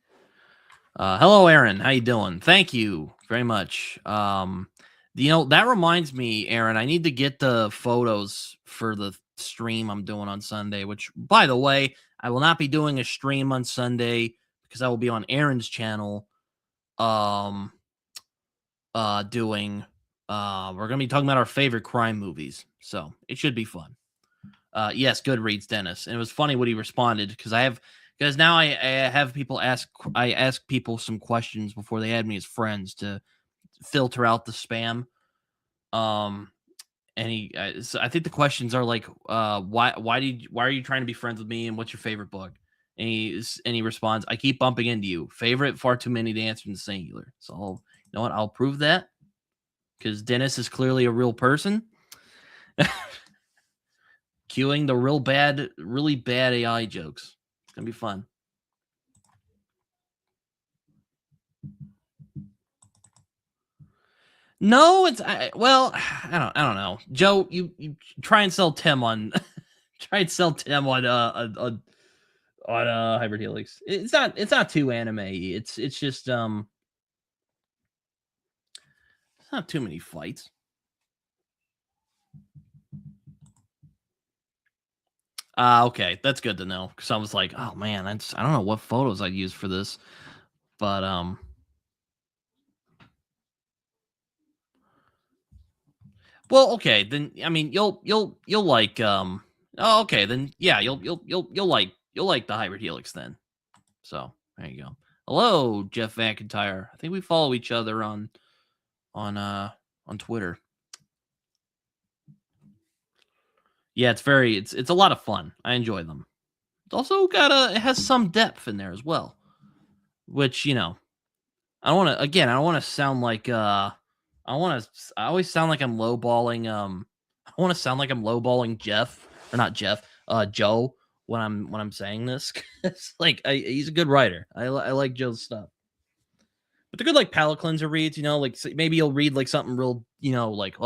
Hello, Aaron. How you doing? Thank you very much. That reminds me, Aaron. I need to get the photos for the stream I'm doing on Sunday. Which, by the way, I will not be doing a stream on Sunday because I will be on Aaron's channel. Um, doing. We're gonna be talking about our favorite crime movies, so it should be fun. Yes, Goodreads, Dennis. And it was funny what he responded because now I have people ask people some questions before they add me as friends to filter out the spam. Um, and so I think the questions are like, why are you trying to be friends with me, and what's your favorite book? And he responds, I keep bumping into you. Favorite, far too many to answer in the singular. So you know what? I'll prove that because Dennis is clearly a real person. Queuing the really bad AI jokes. It's gonna be fun. No, well, I don't know. Joe, you try and sell Tim on try and sell Tim on Hybrid Helix. It's not too anime. It's just it's not too many fights. Okay, that's good to know because I was like, oh man, I don't know what photos I'd use for this, but well, okay, then I mean you'll like oh, okay, then yeah, you'll like the Hybrid Helix then. So there you go. Hello, Jeff McIntyre. I think we follow each other on Twitter. Yeah, it's a lot of fun. I enjoy them. It's also it has some depth in there as well. Which, I don't want to sound like I always sound like I'm lowballing I want to sound like I'm lowballing Jeff or not Jeff, Joe when I'm saying this. It's like he's a good writer. I like Joe's stuff. But they're good like palate cleanser reads, like maybe you'll read like something real, like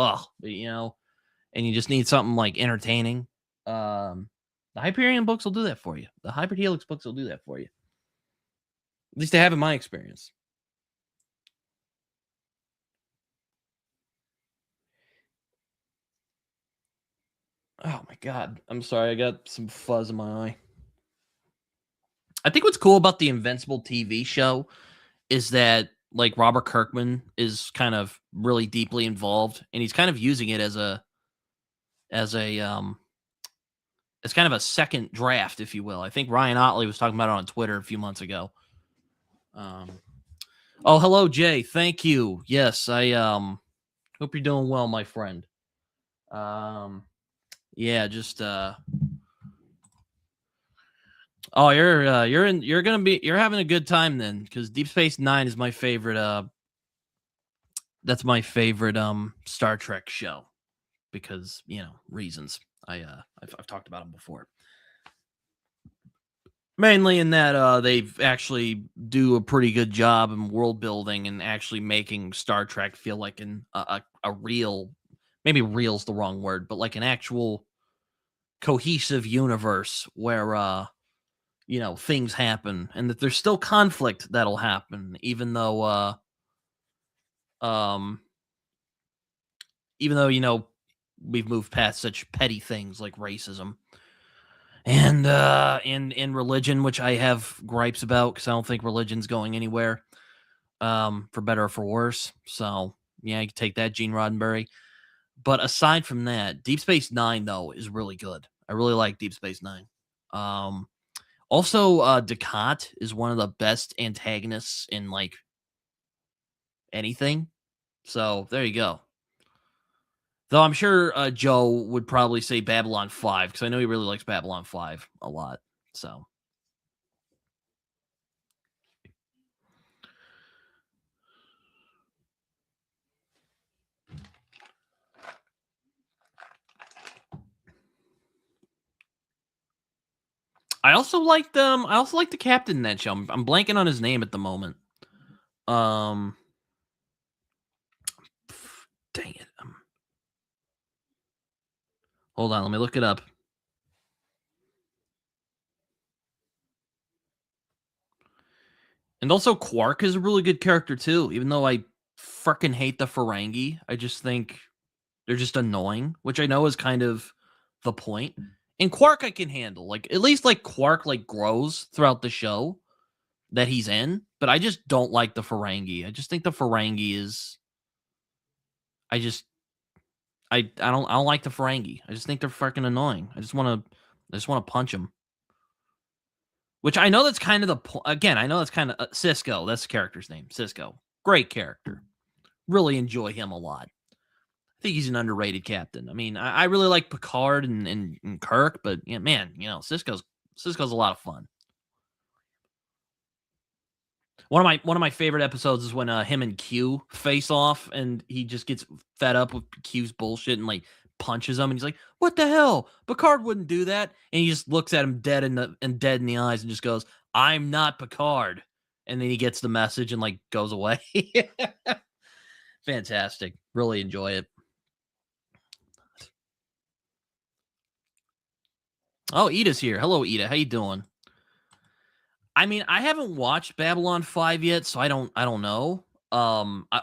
and you just need something like entertaining. The Hyperion books will do that for you. The Hybrid Helix books will do that for you. At least they have in my experience. Oh my god. I'm sorry, I got some fuzz in my eye. I think what's cool about the Invincible TV show is that like Robert Kirkman is kind of really deeply involved and he's kind of using it as a it's kind of a second draft, if you will. I think Ryan Otley was talking about it on Twitter a few months ago. Um, oh, hello, Jay. Thank you. Yes, I hope you're doing well, my friend. Um, yeah, just oh, you're having a good time then, because Deep Space Nine is my favorite. That's my favorite Star Trek show because reasons. I've talked about them before. Mainly in that they actually do a pretty good job in world building and actually making Star Trek feel like a real, maybe real's the wrong word, but like an actual cohesive universe where things happen and that there's still conflict that'll happen um even though we've moved past such petty things like racism and in religion, which I have gripes about because I don't think religion's going anywhere, for better or for worse. So yeah, you can take that, Gene Roddenberry. But aside from that, Deep Space Nine though is really good. I really like Deep Space Nine. Um, Also, Dukat is one of the best antagonists in like anything. So there you go. Though I'm sure Joe would probably say Babylon 5 because I know he really likes Babylon 5 a lot. So I also like the captain in that show. I'm blanking on his name at the moment. Um Dang it. Hold on, let me look it up. And also Quark is a really good character too, even though I freaking hate the Ferengi. I just think they're just annoying, which I know is kind of the point. And Quark I can handle. Like at least like Quark like grows throughout the show that he's in, but I just don't like the Ferengi. I just think the Ferengi is I just I don't like the Ferengi. I just think they're freaking annoying. I just want to punch them. Which I know that's kind of again, I know that's kind of Cisco, that's the character's name. Cisco. Great character. Really enjoy him a lot. I think he's an underrated captain. I mean, I really like Picard and Kirk, but yeah, man, Cisco's a lot of fun. One of my favorite episodes is when him and Q face off, and he just gets fed up with Q's bullshit and like punches him, and he's like, "What the hell? Picard wouldn't do that." And he just looks at him dead in the eyes and just goes, "I'm not Picard." And then he gets the message and like goes away. Fantastic. Really enjoy it. Oh, Ida's here. Hello, Ida. How you doing? I mean, I haven't watched Babylon 5 yet, so I don't know.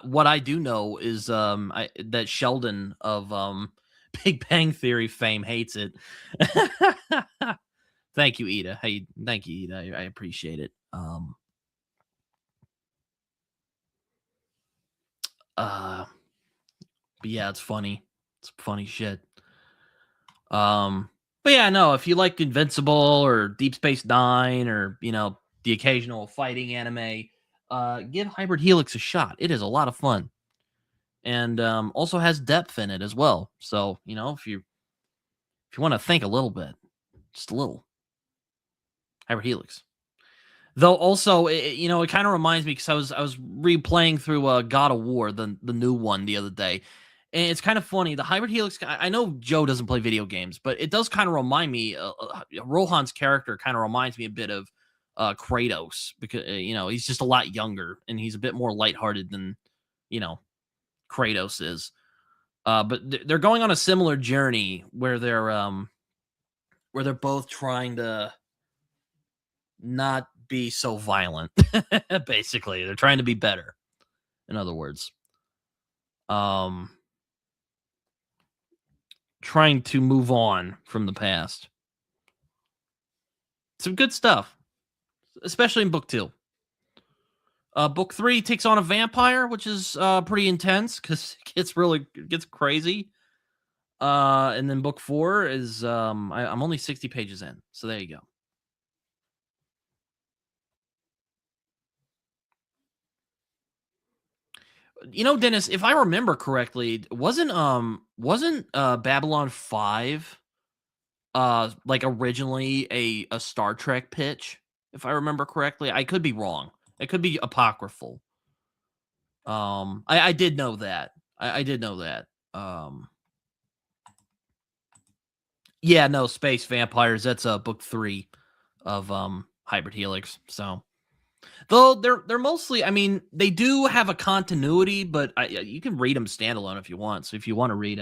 What I do know is that Sheldon of Big Bang Theory fame hates it. Thank you, Ida. Hey, thank you, Ida. I appreciate it. Uh, but yeah, it's funny. It's funny shit. But yeah, no, if you like Invincible or Deep Space Nine or the occasional fighting anime, give Hybrid Helix a shot. It is a lot of fun, and also has depth in it as well. So if you want to think a little bit, just a little, Hybrid Helix. Though also, it kind of reminds me because I was replaying through God of War, the new one the other day, and it's kind of funny. The Hybrid Helix. I know Joe doesn't play video games, but it does kind of remind me. Rohan's character kind of reminds me a bit of Kratos because he's just a lot younger and he's a bit more lighthearted than you know Kratos is. But they're going on a similar journey where they're both trying to not be so violent. Basically, they're trying to be better. In other words, um, trying to move on from the past. Some good stuff, especially in book 2. Book 3 takes on a vampire, which is pretty intense because it gets crazy. And then book 4 is I'm only 60 pages in, so there you go. Dennis, if I remember correctly, wasn't Babylon 5 like originally a Star Trek pitch? If I remember correctly, I could be wrong. It could be apocryphal. I did know that. I did know that. Yeah, no, Space Vampires. That's book 3 of Hybrid Helix. So though they're mostly, I mean, they do have a continuity, but you can read them standalone if you want. So if you want to read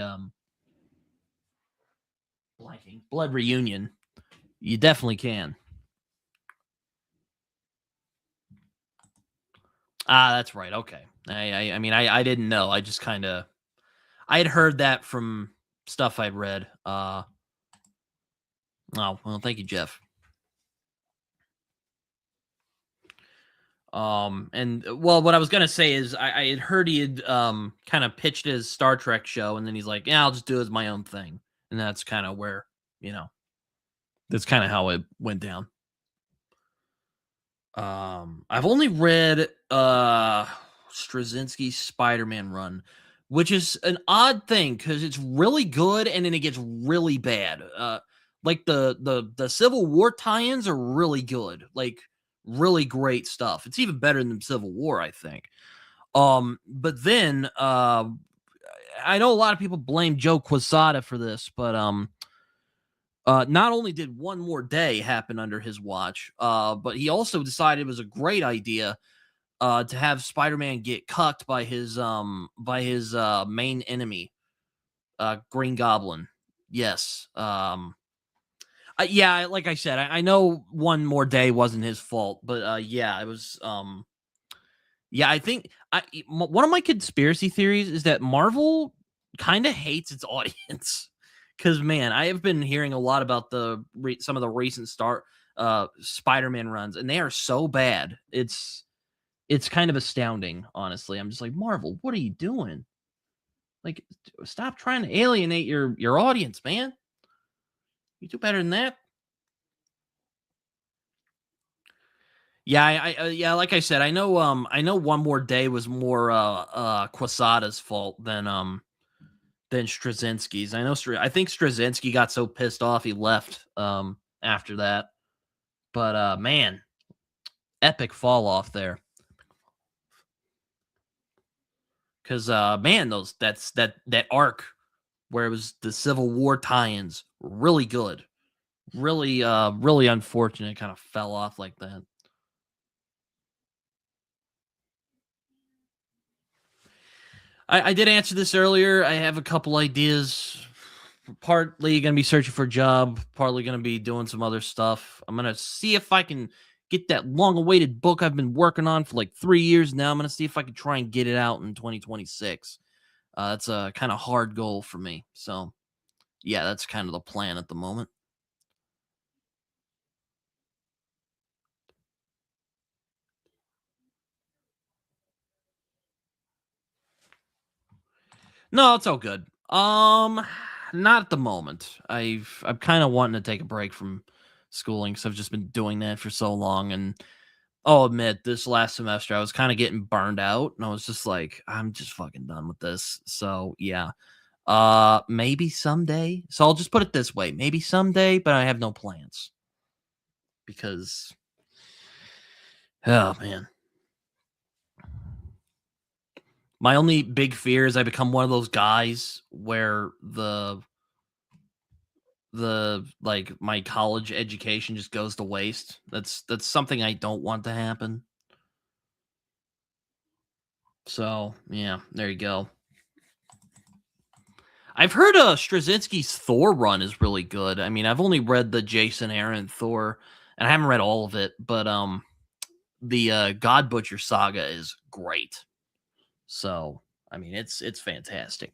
blanking Blood Reunion, you definitely can. Ah, that's right. Okay. I mean I didn't know. I just kind of I had heard that from stuff I'd read. Oh, well, thank you, Jeff. And well, what I was gonna say is I had heard he had kind of pitched his Star Trek show, and then he's like, "Yeah, I'll just do it as my own thing," and that's kind of where you know that's kind of how it went down. I've only read Straczynski's Spider-Man run, which is an odd thing because it's really good and then it gets really bad. Like the Civil War tie-ins are really good, like really great stuff. It's even better than Civil War, I think. But then I know a lot of people blame Joe Quesada for this, but not only did One More Day happen under his watch, but he also decided it was a great idea to have Spider-Man get cucked by his main enemy, Green Goblin. Yes. Yeah, like I said, I know one more day wasn't his fault, but yeah, it was. Yeah, I think one of my conspiracy theories is that Marvel kind of hates its audience. Because man, I have been hearing a lot about some of the recent Spider-Man runs, and they are so bad. It's kind of astounding, honestly. I'm just like, Marvel, what are you doing? Like, stop trying to alienate your audience, man. You do better than that. Yeah, yeah, like I said, I know One More Day was more Quesada's fault than Straczynski's. I think Straczynski got so pissed off he left after that. But man, epic fall off there. Cuz man, that arc where it was the Civil War tie-ins, really good. Really unfortunate it kind of fell off like that. I did answer this earlier. I have a couple ideas. Partly going to be searching for a job, partly going to be doing some other stuff. I'm going to see if I can get that long awaited book I've been working on for like 3 years now. I'm going to see if I can try and get it out in 2026. That's a kind of hard goal for me. So, yeah, that's kind of the plan at the moment. No, it's all good. Not at the moment. I'm kind of wanting to take a break from schooling because I've just been doing that for so long, and I'll admit this last semester I was kind of getting burned out, and I was just like, I'm just fucking done with this. So yeah, maybe someday. So I'll just put it this way: maybe someday, but I have no plans because, oh man, my only big fear is I become one of those guys where the like my college education just goes to waste. That's something I don't want to happen. So yeah, there you go. I've heard Straczynski's Thor run is really good. I mean, I've only read the Jason Aaron Thor, and I haven't read all of it, but the God Butcher saga is great. So I mean, it's fantastic.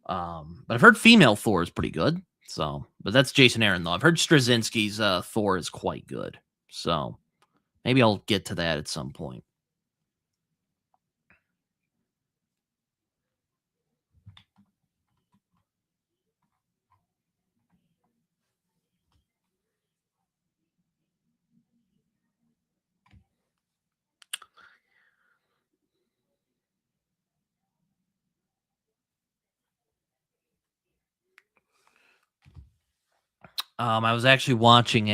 But I've heard female Thor is pretty good. So, but that's Jason Aaron though. I've heard Straczynski's Thor is quite good. So maybe I'll get to that at some point. I was actually watching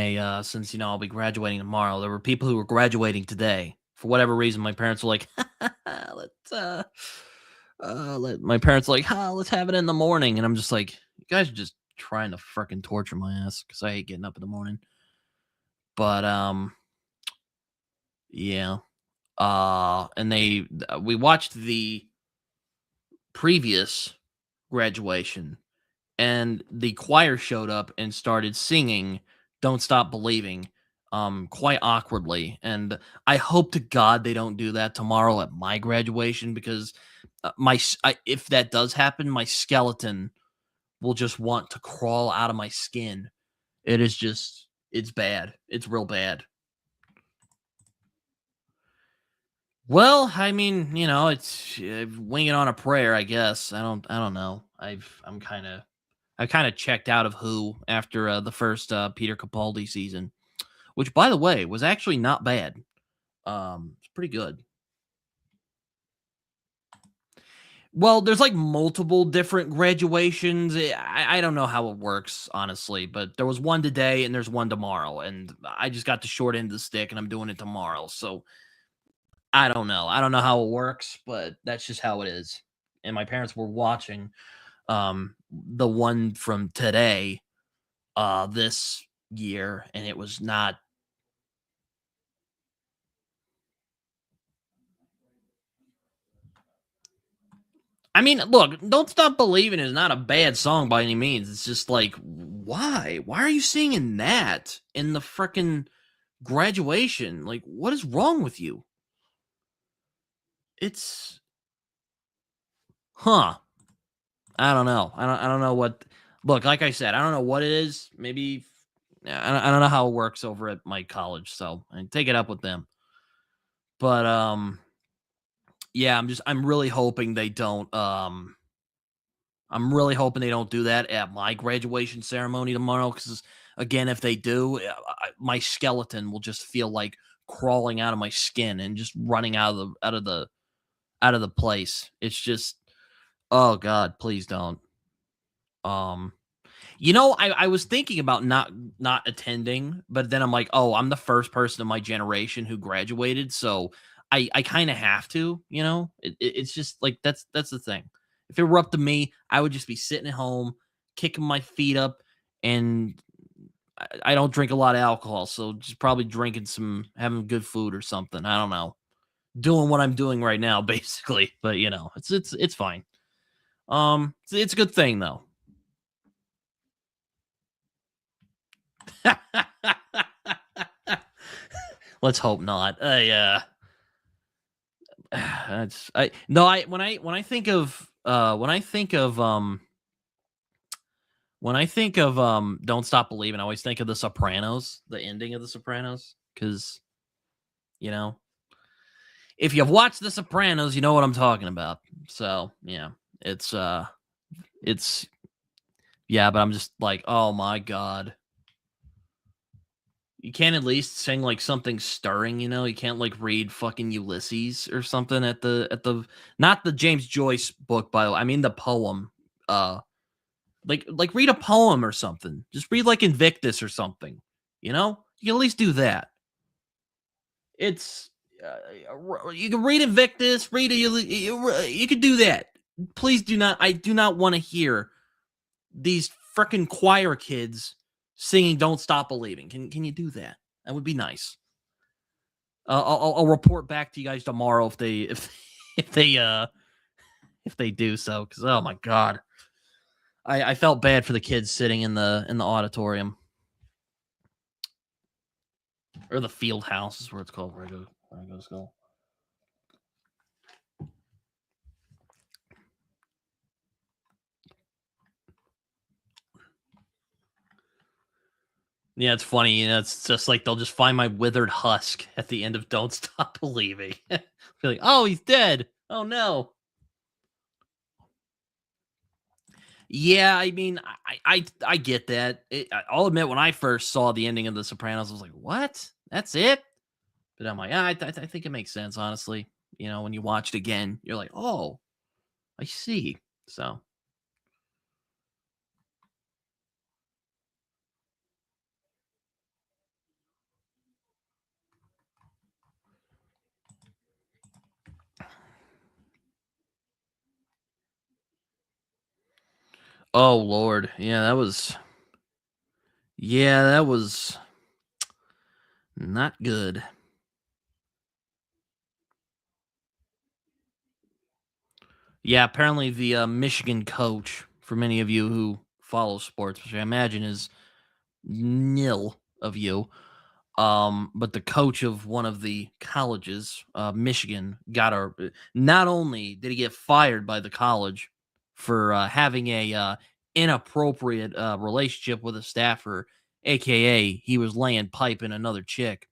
since I'll be graduating tomorrow. There were people who were graduating today. For whatever reason, my parents were like, "Let's let my parents were like, let's have it in the morning." And I'm just like, "You guys are just trying to freaking torture my ass because I hate getting up in the morning." But yeah. And we watched the previous graduation, and the choir showed up and started singing "Don't Stop Believing" quite awkwardly, and I hope to God they don't do that tomorrow at my graduation because if that does happen, my skeleton will just want to crawl out of my skin. It's bad. It's real bad. Well, I mean, it's wing it on a prayer, I guess. I don't know. I kind of checked out of Who after the first Peter Capaldi season, which, by the way, was actually not bad. It's pretty good. Well, there's like multiple different graduations. I don't know how it works, honestly, but there was one today and there's one tomorrow, and I just got the short end of the stick, and I'm doing it tomorrow. So I don't know. I don't know how it works, but that's just how it is. And my parents were watching the one from today this year, and it was not. I mean, look, Don't Stop Believing is not a bad song by any means. It's just like, why? Why are you singing that in the frickin' graduation? Like, what is wrong with you? It's huh. I don't know. I don't know what look, like I said, I don't know what it is. Maybe I don't know how it works over at my college, so I take it up with them. But yeah, I'm really hoping they don't I'm really hoping they don't do that at my graduation ceremony tomorrow cuz again, if they do, my skeleton will just feel like crawling out of my skin and just running out of the place. It's just oh god, please don't. Um I was thinking about not attending, but then I'm like, "Oh, I'm the first person in my generation who graduated, so I kinda have to," you know? It's just like that's the thing. If it were up to me, I would just be sitting at home, kicking my feet up, and I don't drink a lot of alcohol, so just probably drinking some having good food or something, I don't know. Doing what I'm doing right now, basically, but, it's fine. It's a good thing, though. Let's hope not. That's I no, I when I think of when I think of Don't Stop Believing, I always think of The Sopranos, the ending of The Sopranos, because you know if you've watched The Sopranos, you know what I'm talking about. So yeah, it's it's yeah, but I'm just like, oh my god, you can't at least sing like something stirring, you know? You can't like read fucking Ulysses or something at the not the James Joyce book by the way. I mean the poem. Like read a poem or something. Just read like Invictus or something. You know? You can at least do that. It's you can read Invictus, read a you can do that. Please do not I do not want to hear these freaking choir kids singing "Don't Stop Believing." Can you do that? That would be nice. I'll report back to you guys tomorrow if they if they do so. Because oh my god, I felt bad for the kids sitting in the auditorium or the field house is where it's called. Where I go to school. Yeah, it's funny. It's just like they'll just find my withered husk at the end of "Don't Stop Believing." Be like, oh, he's dead. Oh no. Yeah, I mean, I get that. I'll admit when I first saw the ending of The Sopranos, I was like, "What? That's it?" But I'm like, I think it makes sense, honestly. When you watch it again, you're like, "Oh, I see." So, oh lord, yeah, that was not good. Yeah, apparently the Michigan coach, for many of you who follow sports, which I imagine is nil of you, but the coach of one of the colleges, Michigan, not only did he get fired by the college for having a inappropriate relationship with a staffer, aka he was laying pipe in another chick.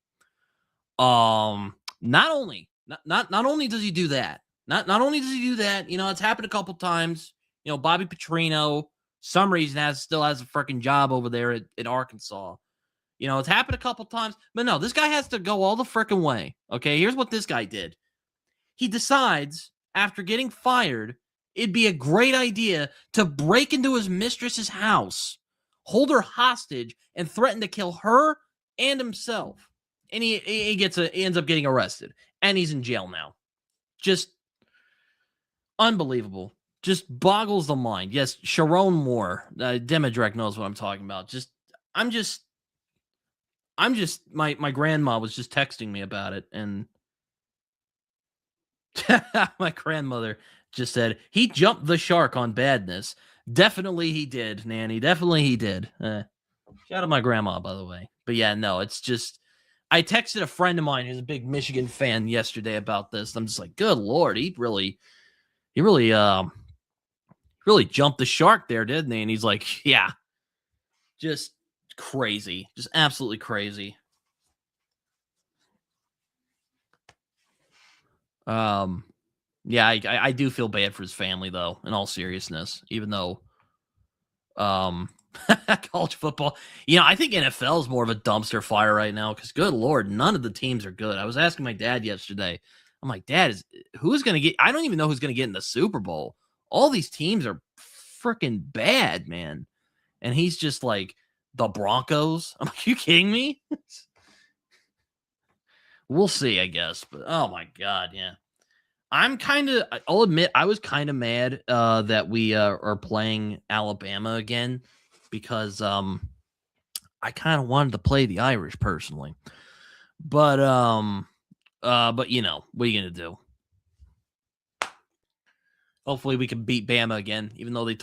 Not only does he do that, not only does he do that, it's happened a couple times. Bobby Petrino, some reason still has a freaking job over there in Arkansas. It's happened a couple times, but no, this guy has to go all the freaking way. Okay, here's what this guy did. He decides after getting fired, it'd be a great idea to break into his mistress's house, hold her hostage, and threaten to kill her and himself. And he ends up getting arrested, and he's in jail now. Just unbelievable. Just boggles the mind. Yes, Sharon Moore, Demidrek knows what I'm talking about. I'm just my grandma was just texting me about it, and my grandmother just said he jumped the shark on badness. Definitely he did, Nanny. Definitely he did. Shout out my grandma, by the way. But yeah, no, it's just I texted a friend of mine who's a big Michigan fan yesterday about this. I'm just like, good Lord, he really jumped the shark there, didn't he? And he's like, yeah, just crazy, just absolutely crazy. Yeah, I do feel bad for his family though, in all seriousness, even though um college football, I think NFL is more of a dumpster fire right now because good Lord, none of the teams are good. I was asking my dad yesterday. I'm like, Dad, who's gonna get I don't even know who's gonna get in the Super Bowl. All these teams are freaking bad, man. And he's just like, the Broncos. I'm like, you kidding me? We'll see, I guess. But oh my god, yeah. I'll admit I was kind of mad that we are playing Alabama again because I kind of wanted to play the Irish personally. But what are you going to do? Hopefully we can beat Bama again, even though they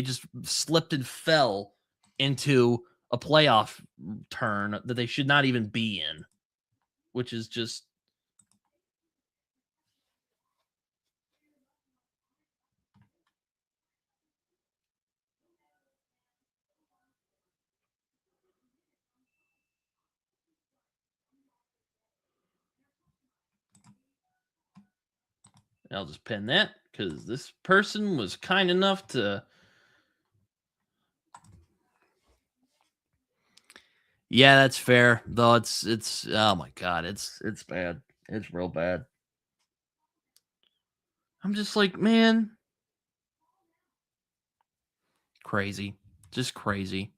just slipped and fell into a playoff turn that they should not even be in, which is just I'll just pin that because this person was kind enough to. Yeah, that's fair. Though it's oh my god, it's bad. It's real bad. I'm just like, man, crazy. Just crazy.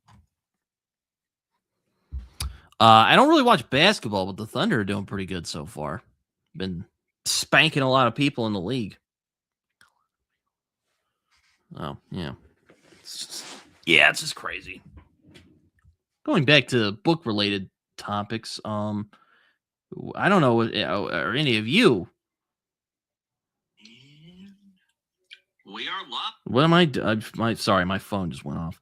I don't really watch basketball, but the Thunder are doing pretty good so far. Been spanking a lot of people in the league. Oh, yeah. It's just crazy. Going back to book related topics, I don't know are any of you. We are live. What am I sorry, my phone just went off.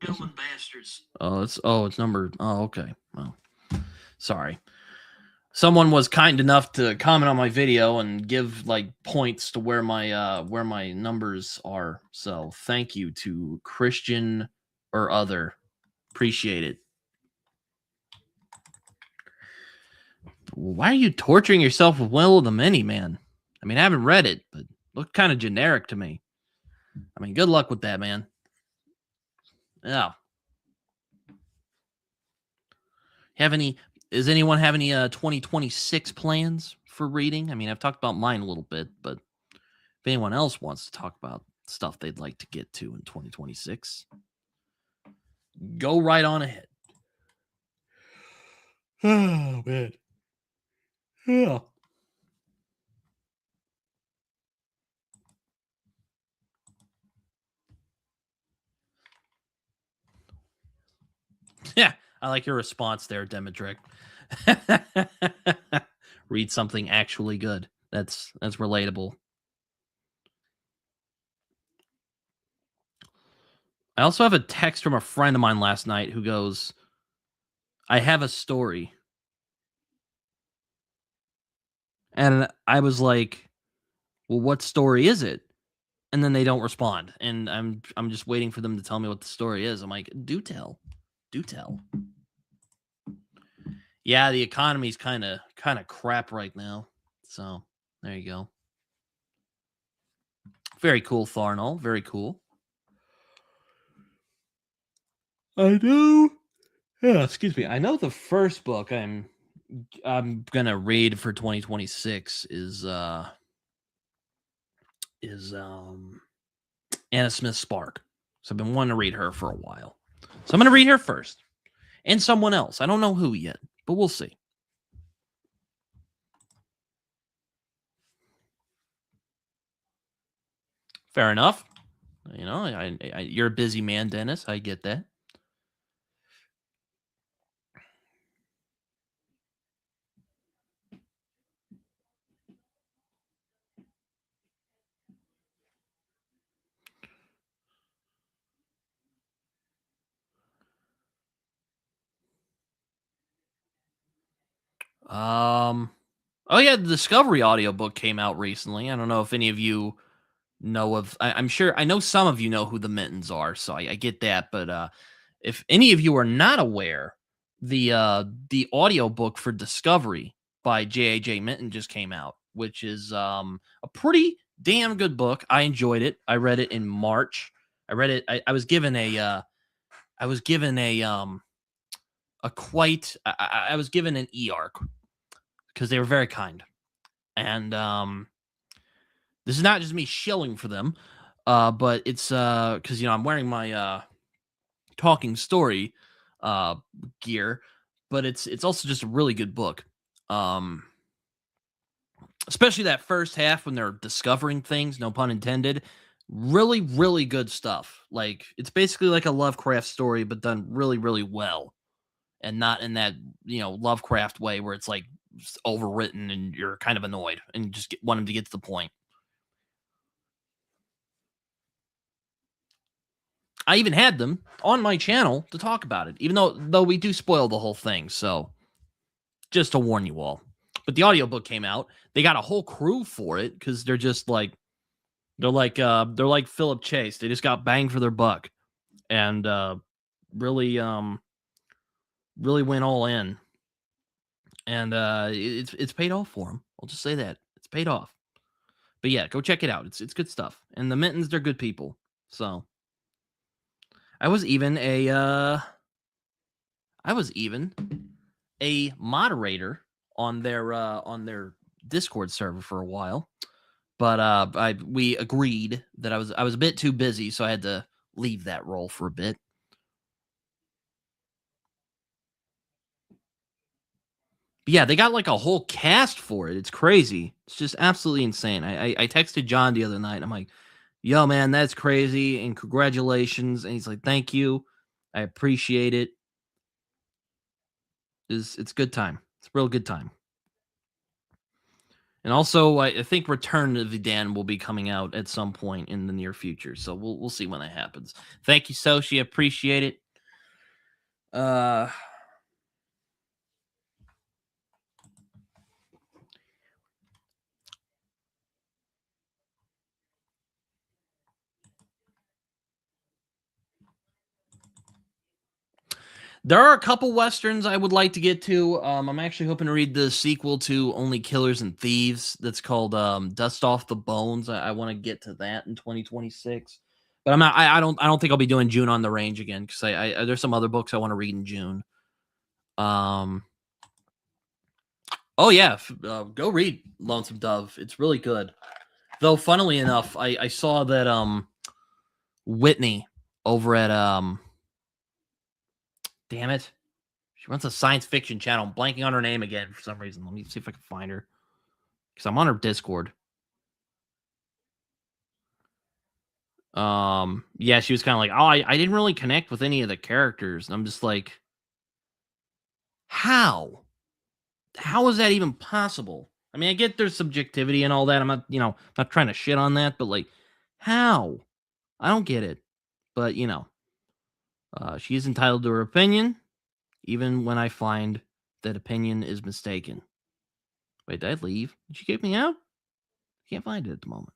Human bastards. It's number. Oh, okay. Well, sorry. Someone was kind enough to comment on my video and give like points to where my numbers are. So thank you to Christian or other. Appreciate it. Why are you torturing yourself with Will of the Many, man? I mean, I haven't read it, but it looked kind of generic to me. I mean, good luck with that, man. Yeah. Does anyone have any 2026 plans for reading? I mean, I've talked about mine a little bit, but if anyone else wants to talk about stuff they'd like to get to in 2026, go right on ahead. Oh, man. Yeah. Yeah, I like your response there, Demetric. Read something actually good. That's relatable. I also have a text from a friend of mine last night who goes, I have a story. And I was like, well, what story is it? And then they don't respond. And I'm just waiting for them to tell me what the story is. I'm like, do tell. Do tell. Yeah, the economy's kind of crap right now. So, there you go. Very cool, Tharnall. Very cool. I know. Yeah, excuse me. I know the first book I'm gonna read for 2026 is Anna Smith Spark. So I've been wanting to read her for a while. So I'm gonna read her first. And someone else. I don't know who yet, but we'll see. Fair enough. You're a busy man, Dennis. I get that. Um, oh yeah, the Discovery audiobook came out recently. I don't know if any of you know of. I'm sure I know some of you know who the Mittens are, so I get that. But if any of you are not aware, the audiobook for Discovery by J.A.J. Minton just came out, which is a pretty damn good book. I enjoyed it. I read it in March. I read it. I was given a quite. I was given an e-arc because they were very kind, and this is not just me shilling for them, but it's because I'm wearing my talking story uh gear, but it's also just a really good book. Um Especially that first half when they're discovering things, no pun intended. Really, really good stuff. Like it's basically like a Lovecraft story, but done really, really well. And not in that, Lovecraft way where it's like overwritten and you're kind of annoyed and just want him to get to the point. I even had them on my channel to talk about it, even though we do spoil the whole thing. So just to warn you all. But the audiobook came out. They got a whole crew for it because they're like Philip Chase. They just got banged for their buck and really really went all in. And it's paid off for them. I'll just say that. It's paid off. But yeah, go check it out. It's good stuff. And the Mittens, they're good people. So I was even a moderator on their Discord server for a while. But we agreed that I was a bit too busy, so I had to leave that role for a bit. But yeah, they got like a whole cast for it. It's crazy. It's just absolutely insane. I texted John the other night. I'm like, "Yo, man, that's crazy, and congratulations!" And he's like, "Thank you, I appreciate it. It's good time. It's a real good time." And also, I think Return of the Dan will be coming out at some point in the near future. So we'll see when that happens. Thank you, Soshi. Appreciate it. Uh there are a couple westerns I would like to get to. I'm actually hoping to read the sequel to Only Killers and Thieves. That's called Dust Off the Bones. I want to get to that in 2026. But I'm not. I don't think I'll be doing June on the Range again because there's some other books I want to read in June. Um, Oh yeah, go read Lonesome Dove. It's really good. Though, funnily enough, I saw that Whitney over at damn it, she runs a science fiction channel. I'm blanking on her name again for some reason. Let me see if I can find her because I'm on her Discord. Yeah, she was kind of like, oh, I didn't really connect with any of the characters, and I'm just like, how? How is that even possible? I mean, I get there's subjectivity and all that. I'm not, not trying to shit on that, but like, how? I don't get it. But she is entitled to her opinion, even when I find that opinion is mistaken. Wait, did I leave? Did she kick me out? Can't find it at the moment.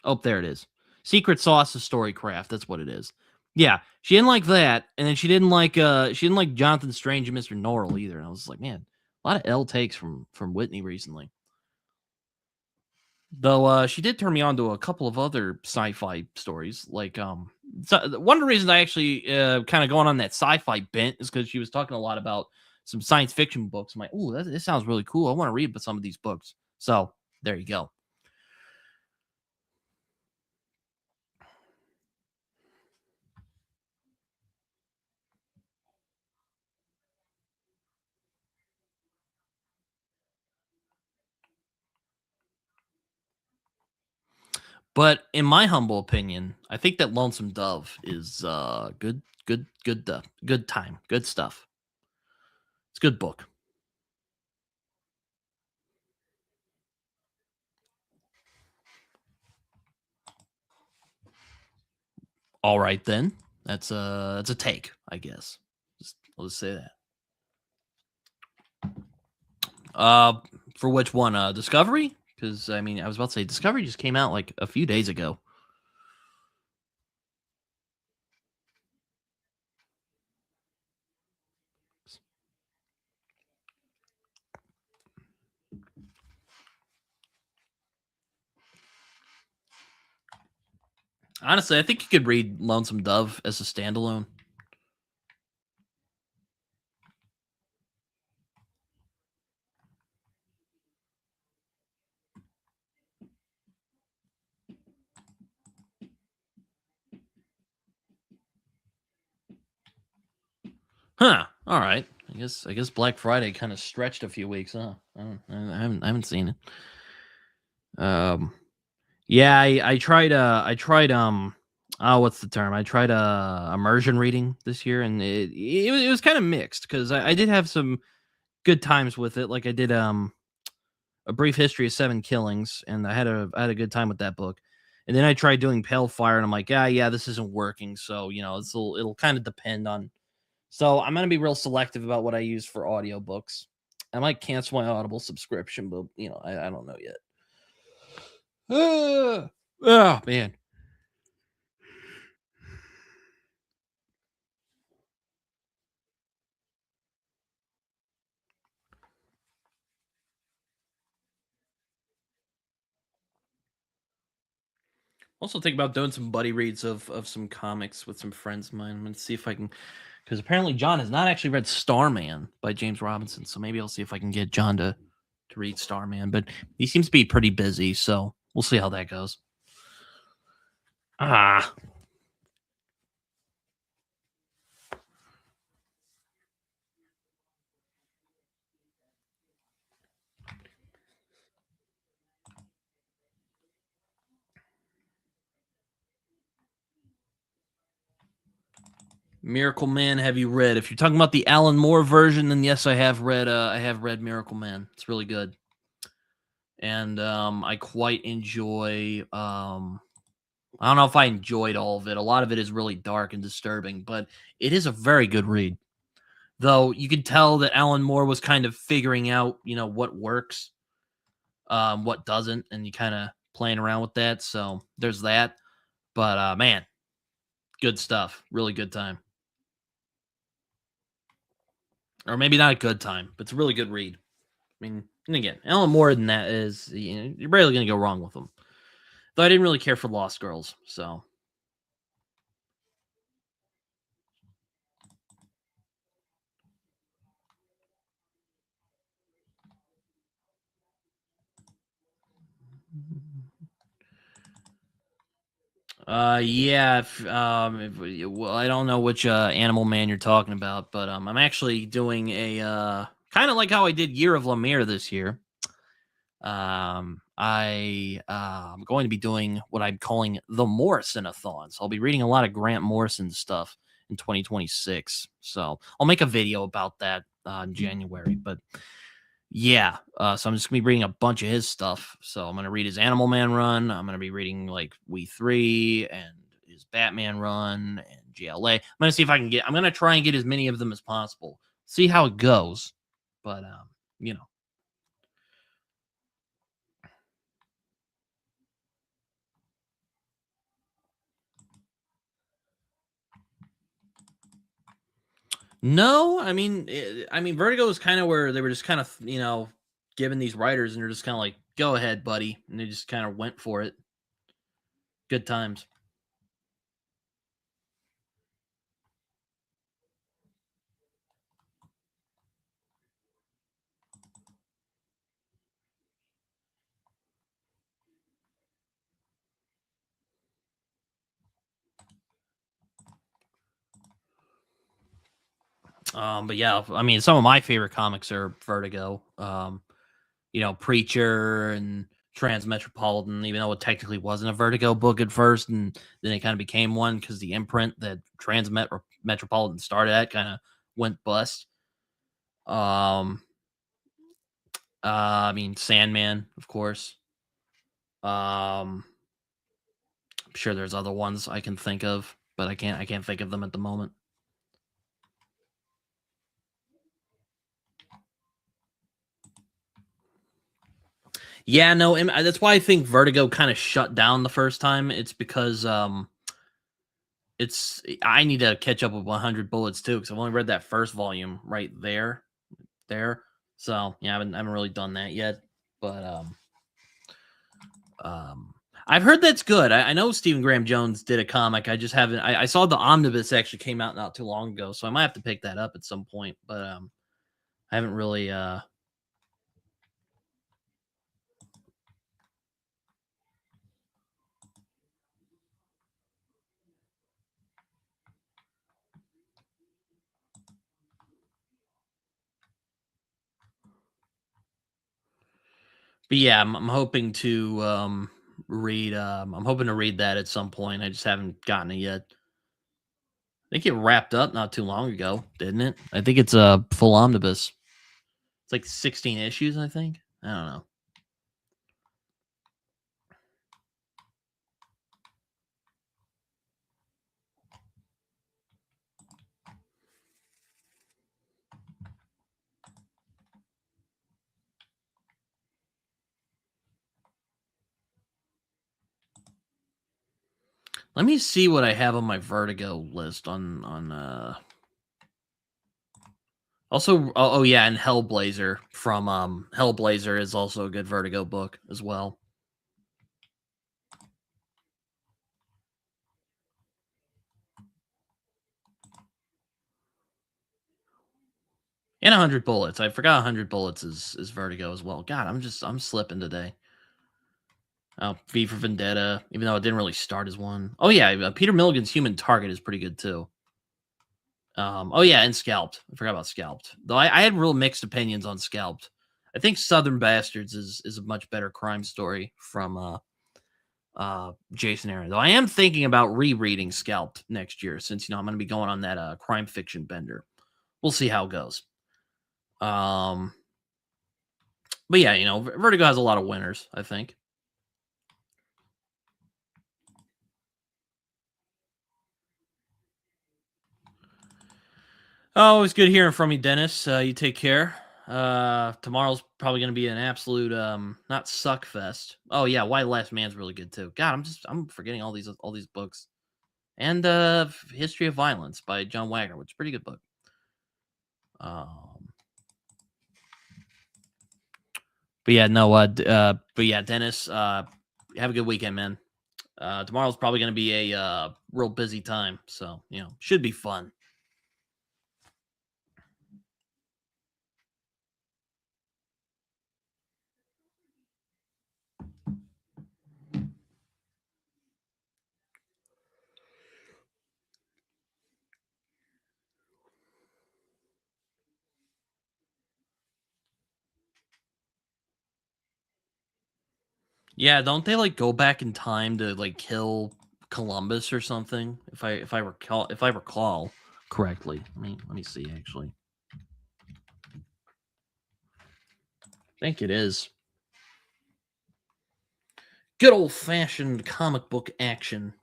Oh, there it is. Secret Sauce of Storycraft. That's what it is. Yeah, she didn't like that, and then she didn't like Jonathan Strange and Mr. Norrell either. And I was like, man, a lot of L takes from Whitney recently. Though she did turn me on to a couple of other sci-fi stories. Like one of the reasons I actually kind of going on that sci-fi bent is because she was talking a lot about some science fiction books. I'm like, oh, this sounds really cool. I want to read some of these books. So there you go. But in my humble opinion, I think that Lonesome Dove is good time, good stuff. It's a good book. All right then, that's a take, I guess. I'll just say that. For which one? Discovery? Because I mean, I was about to say Discovery just came out like a few days ago. Honestly, I think you could read Lonesome Dove as a standalone. Huh. All right. I guess Black Friday kind of stretched a few weeks, huh? I haven't seen it. Yeah, I tried oh, what's the term? I tried immersion reading this year, and it was kind of mixed because I did have some good times with it. Like I did a brief history of seven killings, and I had a good time with that book. And then I tried doing Pale Fire, and I'm like, yeah, this isn't working. So it'll kind of depend on. So I'm gonna be real selective about what I use for audiobooks. I might cancel my Audible subscription, but I don't know yet. Oh man. Also think about doing some buddy reads of some comics with some friends of mine. I'm gonna see if I can, because apparently John has not actually read Starman by James Robinson. So maybe I'll see if I can get John to read Starman. But he seems to be pretty busy, so we'll see how that goes. Ah, Miracle Man. Have you read? If you're talking about the Alan Moore version, then yes, I have read. I have read Miracle Man. It's really good, and I quite enjoy. I don't know if I enjoyed all of it. A lot of it is really dark and disturbing, but it is a very good read. Though you could tell that Alan Moore was kind of figuring out, what works, what doesn't, and you kind of playing around with that. So there's that. But man, good stuff. Really good time. Or maybe not a good time, but it's a really good read. I mean, and again, Alan Moore than that is, you're barely going to go wrong with him. Though I didn't really care for Lost Girls, so. Yeah. Well, I don't know which Animal Man you're talking about, but I'm actually doing a kind of like how I did Year of Lemire this year. I'm going to be doing what I'm calling the Morrison-a-thon. So I'll be reading a lot of Grant Morrison stuff in 2026. So I'll make a video about that in January. But yeah, so I'm just gonna be reading a bunch of his stuff. So I'm gonna read his Animal Man run. I'm gonna be reading like We Three and his Batman run and GLA. I'm gonna see if I can get. I'm gonna try and get as many of them as possible. See how it goes. But you know. No, I mean, Vertigo is kind of where they were just kind of, giving these writers, and they're just kind of like, "Go ahead, buddy," and they just kind of went for it. Good times. But yeah, I mean, some of my favorite comics are Vertigo. Preacher and Transmetropolitan, even though it technically wasn't a Vertigo book at first, and then it kind of became one because the imprint that Metropolitan started at kind of went bust. Um, I mean, Sandman, of course. Um, I'm sure there's other ones I can think of, but I can't think of them at the moment. Yeah, no, that's why I think Vertigo kind of shut down the first time. It's because it's I need to catch up with 100 Bullets too because I've only read that first volume right there. So yeah, I haven't really done that yet, but um, I've heard that's good. I know Stephen Graham Jones did a comic. I just haven't. I saw the omnibus actually came out not too long ago, so I might have to pick that up at some point. But I haven't really. But yeah, I'm hoping to read. I'm hoping to read that at some point. I just haven't gotten it yet. I think it wrapped up not too long ago, didn't it? I think it's a full omnibus. It's like 16 issues, I think. I don't know. Let me see what I have on my Vertigo list on also oh yeah, and Hellblazer from Hellblazer is also a good Vertigo book as well. And 100 Bullets. I forgot 100 Bullets is Vertigo as well. God, I'm slipping today. Oh, V for Vendetta, even though it didn't really start as one. Oh yeah, Peter Milligan's Human Target is pretty good too. Oh yeah, and Scalped. I forgot about Scalped. Though I had real mixed opinions on Scalped. I think Southern Bastards is a much better crime story from Jason Aaron. Though I am thinking about rereading Scalped next year since I'm going to be going on that crime fiction bender. We'll see how it goes. Um, but yeah, Vertigo has a lot of winners. I think. Oh, it's good hearing from you, Dennis. You take care. Tomorrow's probably going to be an absolute not suck fest. Oh yeah, Why Last Man's really good too. God, I'm forgetting all these books. And History of Violence by John Wagner, which is a pretty good book. Um, but yeah, no, but yeah, Dennis, have a good weekend, man. Tomorrow's probably going to be a real busy time, so should be fun. Yeah, don't they like go back in time to like kill Columbus or something? If I recall correctly. Let me see actually. I think it is. Good old fashioned comic book action.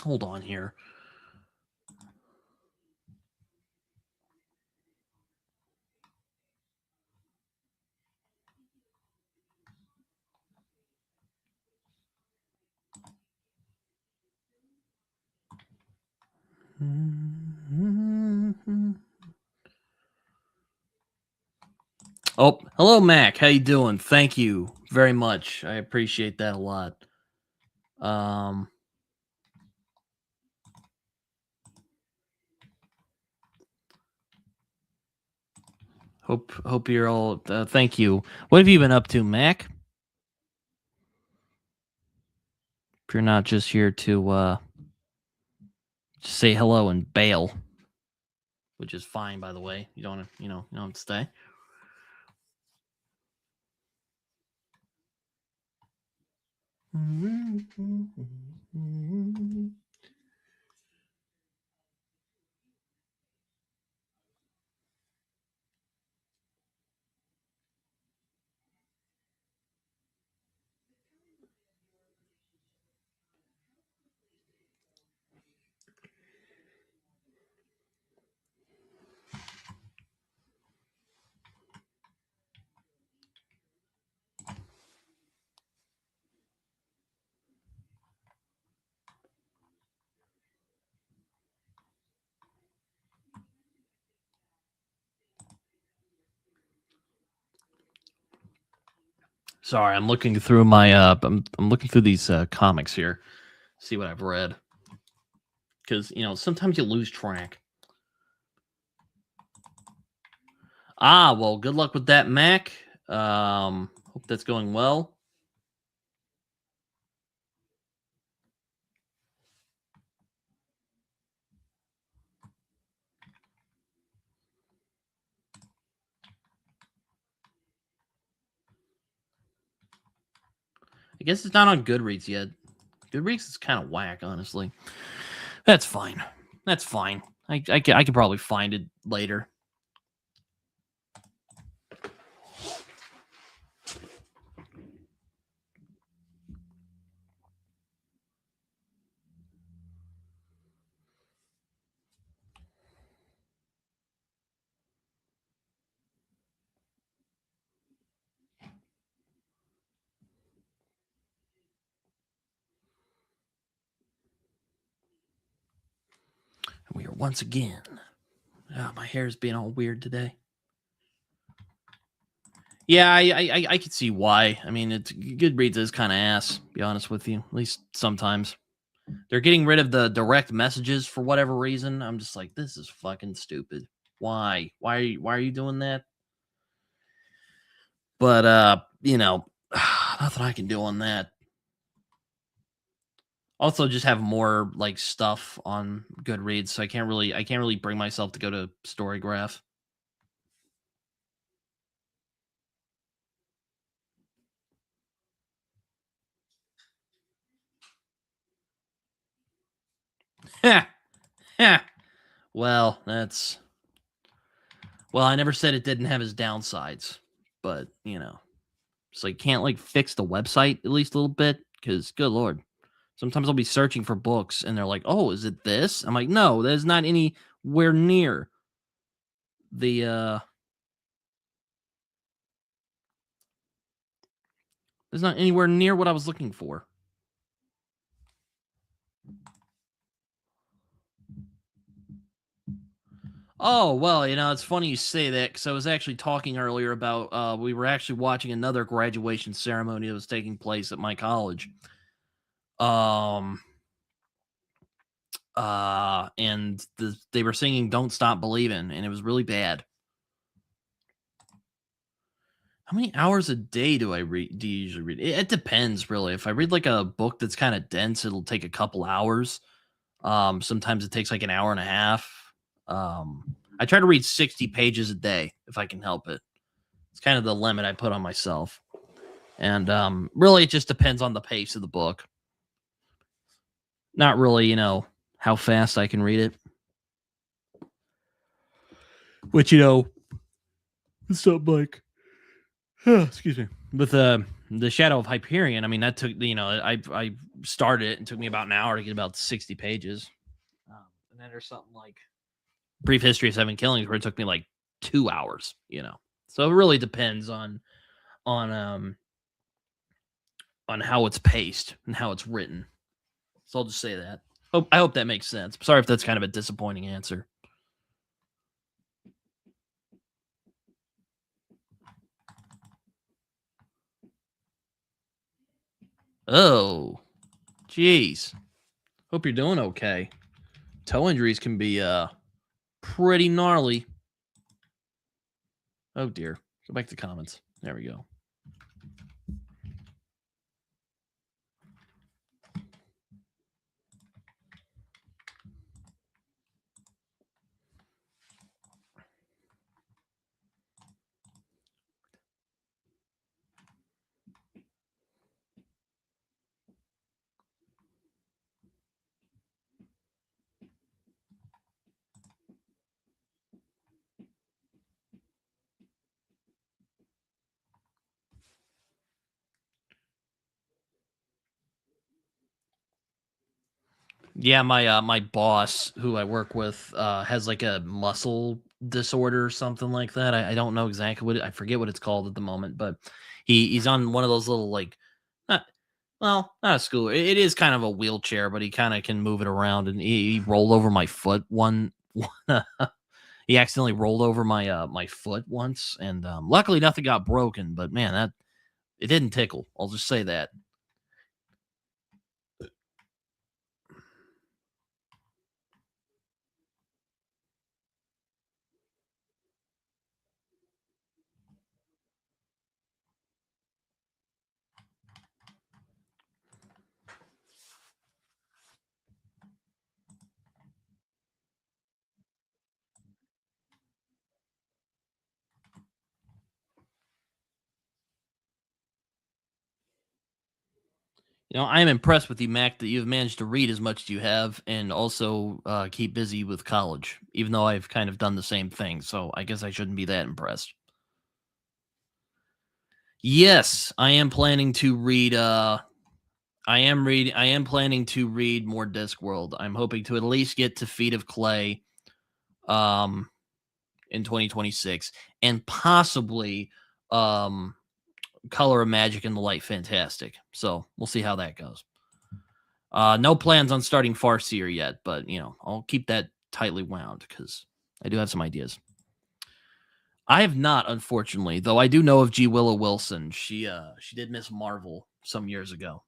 Hold on here. Oh, hello, Mac. How you doing? Thank you very much. I appreciate that a lot. Um, hope you're all. Thank you. What have you been up to, Mac? If you're not just here to just say hello and bail, which is fine, by the way. You don't have to stay. Sorry, I'm looking through my I'm looking through these comics here, see what I've read, because sometimes you lose track. Well, good luck with that, Mac. Hope that's going well. I guess it's not on Goodreads yet. Goodreads is kind of whack, honestly. That's fine. That's fine. I could probably find it later. We are once again. My hair's being all weird today. Yeah, I could see why. I mean, it's Goodreads is kind of ass. Be honest with you, at least sometimes. They're getting rid of the direct messages for whatever reason. I'm just like, this is fucking stupid. Why? Why are you doing that? But nothing I can do on that. Also, just have more like stuff on Goodreads, so I can't really bring myself to go to Storygraph. Well, I never said it didn't have its downsides, but so you can't like fix the website at least a little bit, because good lord, sometimes I'll be searching for books and they're like, "Oh, is it this?" I'm like, "No, there's not anywhere near the there's not anywhere near what I was looking for." Oh, well, it's funny you say that, because I was actually talking earlier about we were actually watching another graduation ceremony that was taking place at my college. Um and they were singing "Don't Stop Believing," and it was really bad. How many hours a day do you usually read? It depends, really. If I read like a book that's kind of dense, it'll take a couple hours. Sometimes it takes like an hour and a half. I try to read 60 pages a day if I can help it. It's kind of the limit I put on myself. And really, it just depends on the pace of the book. Not really, how fast I can read it. Which, stuff like, excuse me, with the Shadow of Hyperion. I mean, that took, I started it and took me about an hour to get about 60 pages. And then there's something like Brief History of Seven Killings, where it took me like 2 hours. So it really depends on how it's paced and how it's written. So I'll just say that. I hope that makes sense. Sorry if that's kind of a disappointing answer. Oh, jeez. Hope you're doing okay. Toe injuries can be pretty gnarly. Oh dear. Go back to comments. There we go. Yeah, my boss who I work with has like a muscle disorder or something like that. I don't know exactly I forget what it's called at the moment, but he's on one of those little like not not a school. It is kind of a wheelchair, but he kind of can move it around, and he rolled over my foot he accidentally rolled over my my foot once, and luckily nothing got broken, but man, It didn't tickle. I'll just say that. I am impressed with you, Mac, that you've managed to read as much as you have and also keep busy with college, even though I've kind of done the same thing. So I guess I shouldn't be that impressed. Yes, I am planning to read. I am planning to read more Discworld. I'm hoping to at least get to Feet of Clay, um, in 2026, and possibly um, Color of Magic and the Light Fantastic. So we'll see how that goes. No plans on starting Farseer yet, but I'll keep that tightly wound because I do have some ideas. I have not, unfortunately, though I do know of G. Willow Wilson. She did Miss Marvel some years ago,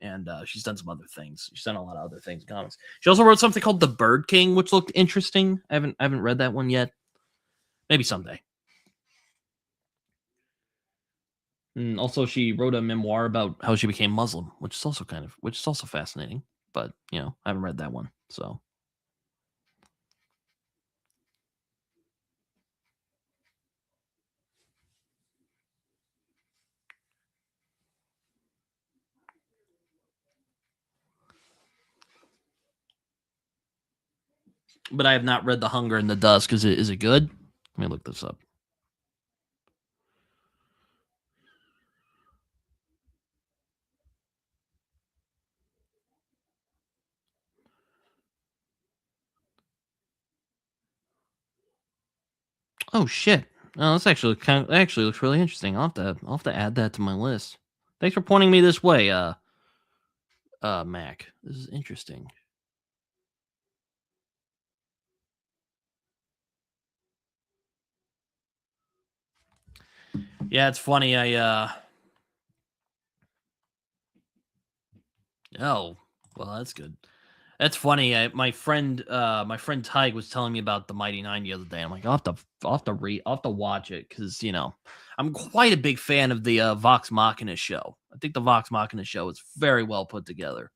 and she's done some other things. She's done a lot of other things in comics. She also wrote something called The Bird King, which looked interesting. I haven't read that one yet. Maybe someday. And also, she wrote a memoir about how she became Muslim, which is also fascinating. But I haven't read that one, so. But I have not read The Hunger and the Dusk. Is it good? Let me look this up. Oh shit! Oh, that's actually looks really interesting. I'll have to add that to my list. Thanks for pointing me this way, Mac. This is interesting. Yeah, it's funny. Oh, well, that's good. That's funny. My friend Tig was telling me about the Mighty Nine the other day. I'm like, I'll have to watch it because I'm quite a big fan of the Vox Machina show. I think the Vox Machina show is very well put together.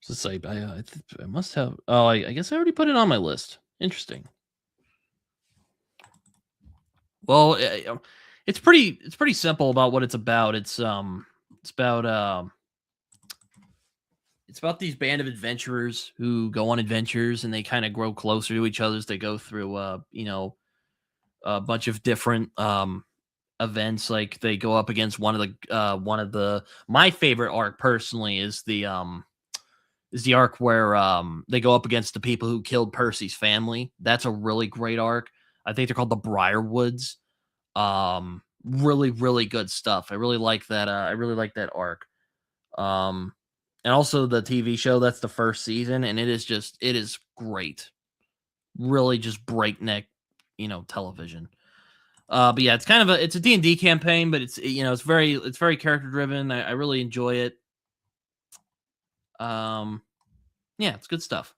Just like I must have. Oh, I guess I already put it on my list. Interesting. Well, it's pretty simple about what it's about. It's about it's about these band of adventurers who go on adventures and they kind of grow closer to each other as they go through a bunch of different events. Like they go up against one of the my favorite arc personally is the arc where they go up against the people who killed Percy's family. That's a really great arc. I think they're called the Briarwoods. Really, really good stuff. I really like that. I really like that arc. Um, and also the TV show. That's the first season, and it is great. Really, just breakneck, television. But yeah, it's a D&D campaign, but it's very character driven. I really enjoy it. Um, yeah, it's good stuff.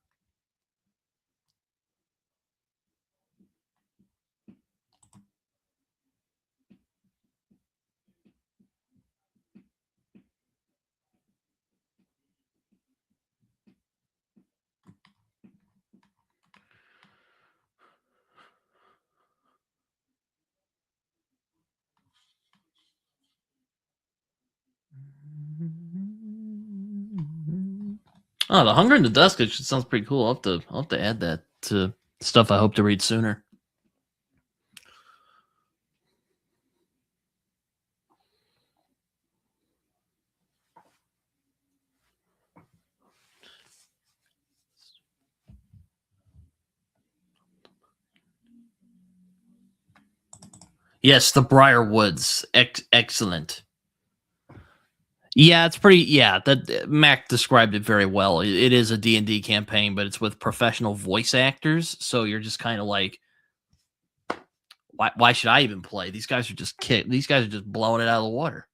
Oh, The Hunger in the Dusk. It sounds pretty cool. I'll have to add that to stuff I hope to read sooner. Yes, the Briarwoods. Excellent. Yeah, it's pretty. Yeah, that Mac described it very well. It is a D&D campaign, but it's with professional voice actors. So you're just kind of like, why should I even play? These guys are just These guys are just blowing it out of the water.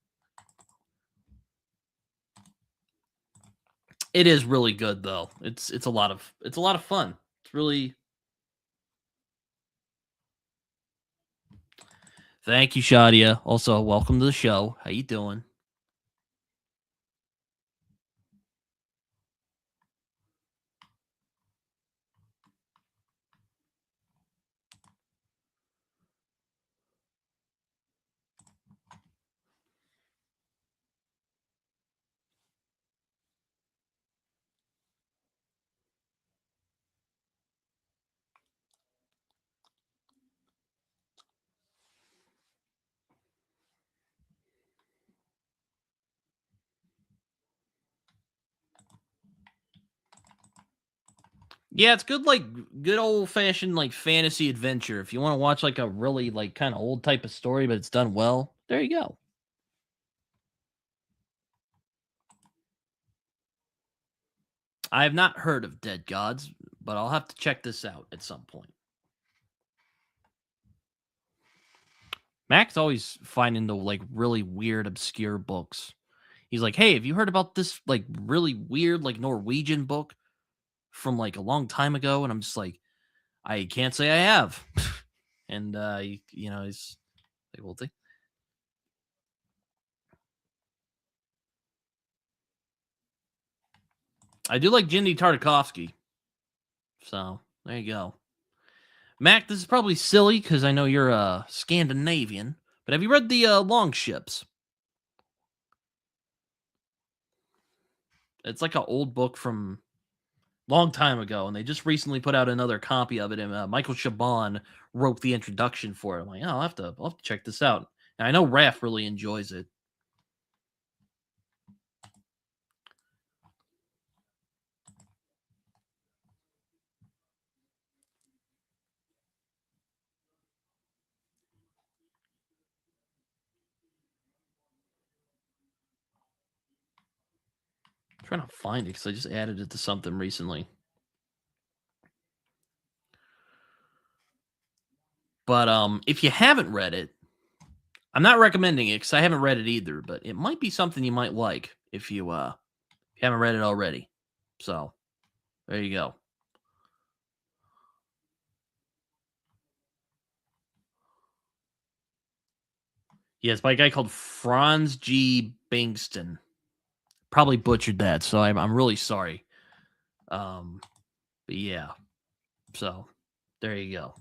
It is really good though. It's a lot of fun. It's really. Thank you, Shadia. Also, welcome to the show. How you doing? Yeah, it's good, like good old fashioned like fantasy adventure. If you want to watch like a really like kind of old type of story, but it's done well, there you go. I have not heard of Dead Gods, but I'll have to check this out at some point. Mac's always finding the like really weird, obscure books. He's like, "Hey, have you heard about this like really weird like Norwegian book from like a long time ago?" And I'm just like, "I can't say I have." And he's like, "Well, I do like Jindy Tartakovsky." So there you go. Mac, this is probably silly because I know you're Scandinavian, but have you read the Long Ships? It's like an old book from long time ago, and they just recently put out another copy of it. And Michael Chabon wrote the introduction for it. I'm like, oh, I'll have to check this out. And I know Raph really enjoys it. I'm trying to find it because I just added it to something recently. But if you haven't read it, I'm not recommending it because I haven't read it either. But it might be something you might like if you haven't read it already. So there you go. Yeah, it's by a guy called Franz G. Bankston. Probably butchered that, so I'm really sorry. Um, but yeah, so there you go.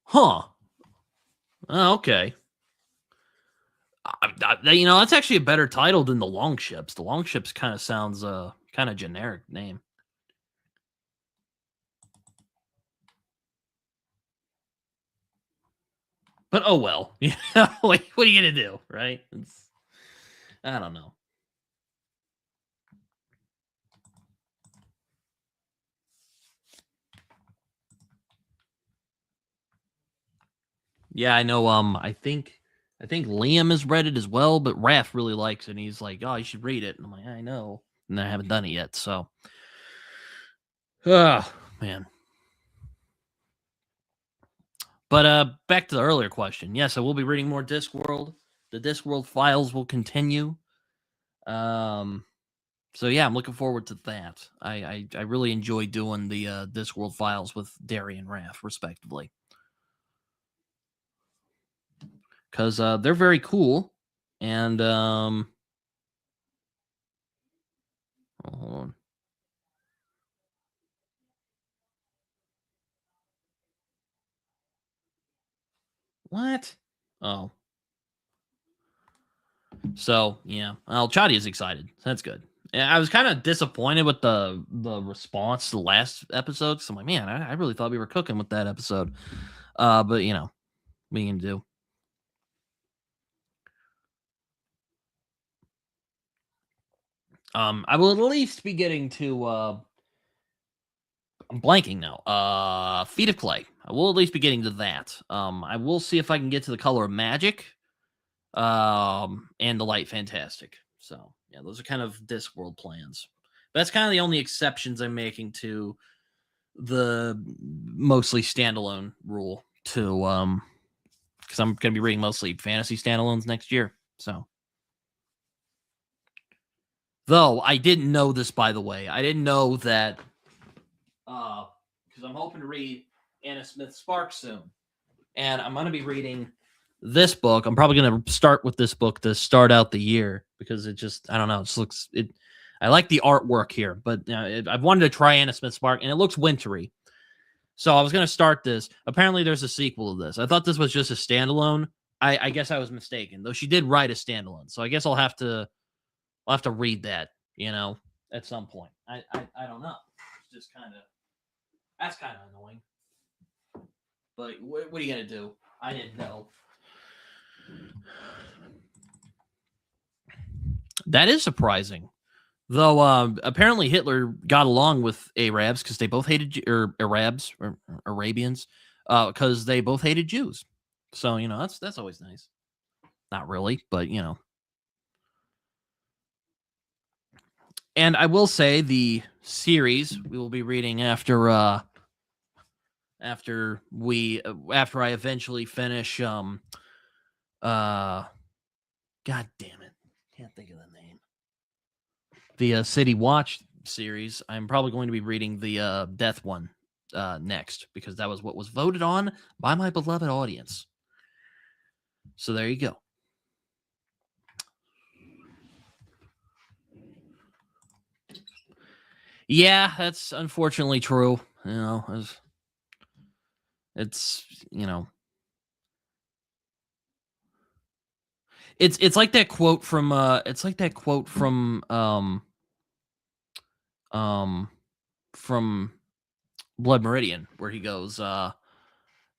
Huh. Okay. That's actually a better title than the Long Ships. The Long Ships kind of sounds kind of generic name. But oh well. Yeah, like what are you gonna do, right? I don't know. Yeah, I know. I think Liam has read it as well, but Raph really likes it. And he's like, "Oh, you should read it." And I'm like, "I know," and I haven't done it yet. So, oh man. But back to the earlier question. Yes, I will be reading more Discworld. The Discworld files will continue. Um, so yeah, I'm looking forward to that. I really enjoy doing the Discworld files with Darian Raff, respectively, because they're very cool. And hold on. What? Oh, so yeah. Well, Chadi is excited. That's good. I was kind of disappointed with the response to the last episode. So I'm like, man, I really thought we were cooking with that episode. But what are you gonna do? I will at least be getting to I'm blanking now. Feet of Clay. I will at least be getting to that. I will see if I can get to the Color of Magic. And the Light Fantastic. So yeah, those are kind of Discworld plans. But that's kind of the only exceptions I'm making to the mostly standalone rule to because I'm gonna be reading mostly fantasy standalones next year. So though I didn't know this, by the way. I didn't know that because I'm hoping to read Anna Smith Sparks soon. And I'm gonna be reading this book. I'm probably going to start with this book to start out the year because it just, I don't know, it just looks, I like the artwork here, but I've wanted to try Anna Smith Spark and it looks wintry. So I was going to start this. Apparently there's a sequel to this. I thought this was just a standalone. I guess I was mistaken, though she did write a standalone. So I guess I'll have to read that, at some point. I don't know. It's just that's kind of annoying. But what are you going to do? I didn't know. That is surprising, though. Apparently Hitler got along with Arabs because they both hated Arabs or Arabians because they both hated Jews. So that's always nice. Not really, but And I will say the series we will be reading after I eventually finish God damn it. Can't think of the name. The City Watch series. I'm probably going to be reading the Death one next because that was what was voted on by my beloved audience. So there you go. Yeah, that's unfortunately true. It's it's like that quote from from Blood Meridian where he goes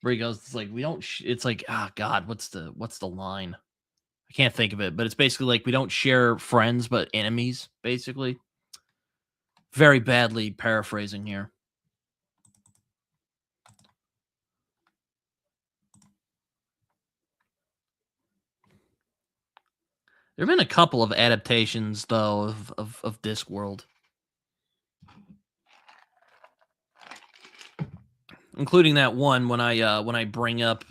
it's like we don't it's like god, what's the line? I can't think of it, but it's basically like we don't share friends but enemies, basically. Very badly paraphrasing here. There have been a couple of adaptations though of Discworld. Including that one when I bring up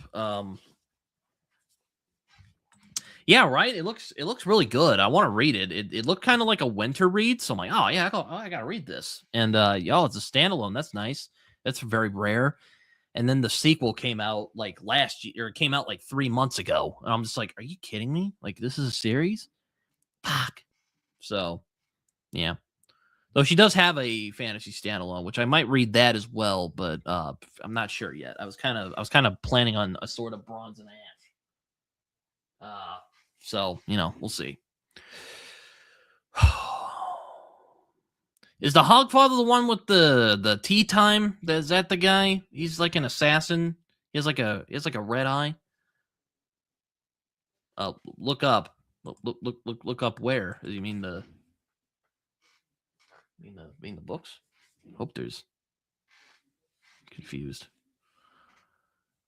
yeah, right. It looks really good. I want to read it. It looked kind of like a winter read, so I'm like, oh yeah, I gotta read this. And it's a standalone. That's nice. That's very rare. And then the sequel came out like last year, or it came out like 3 months ago. And I'm just like, are you kidding me? Like this is a series? Fuck. So yeah. Though she does have a fantasy standalone, which I might read that as well, but I'm not sure yet. I was kind of planning on a Sword of Bronze and Ash. So we'll see. Is the Hogfather the one with the tea time? Is that the guy? He's like an assassin. He has like a red eye. Look up. Look up where? You mean the books? Hope there's confused.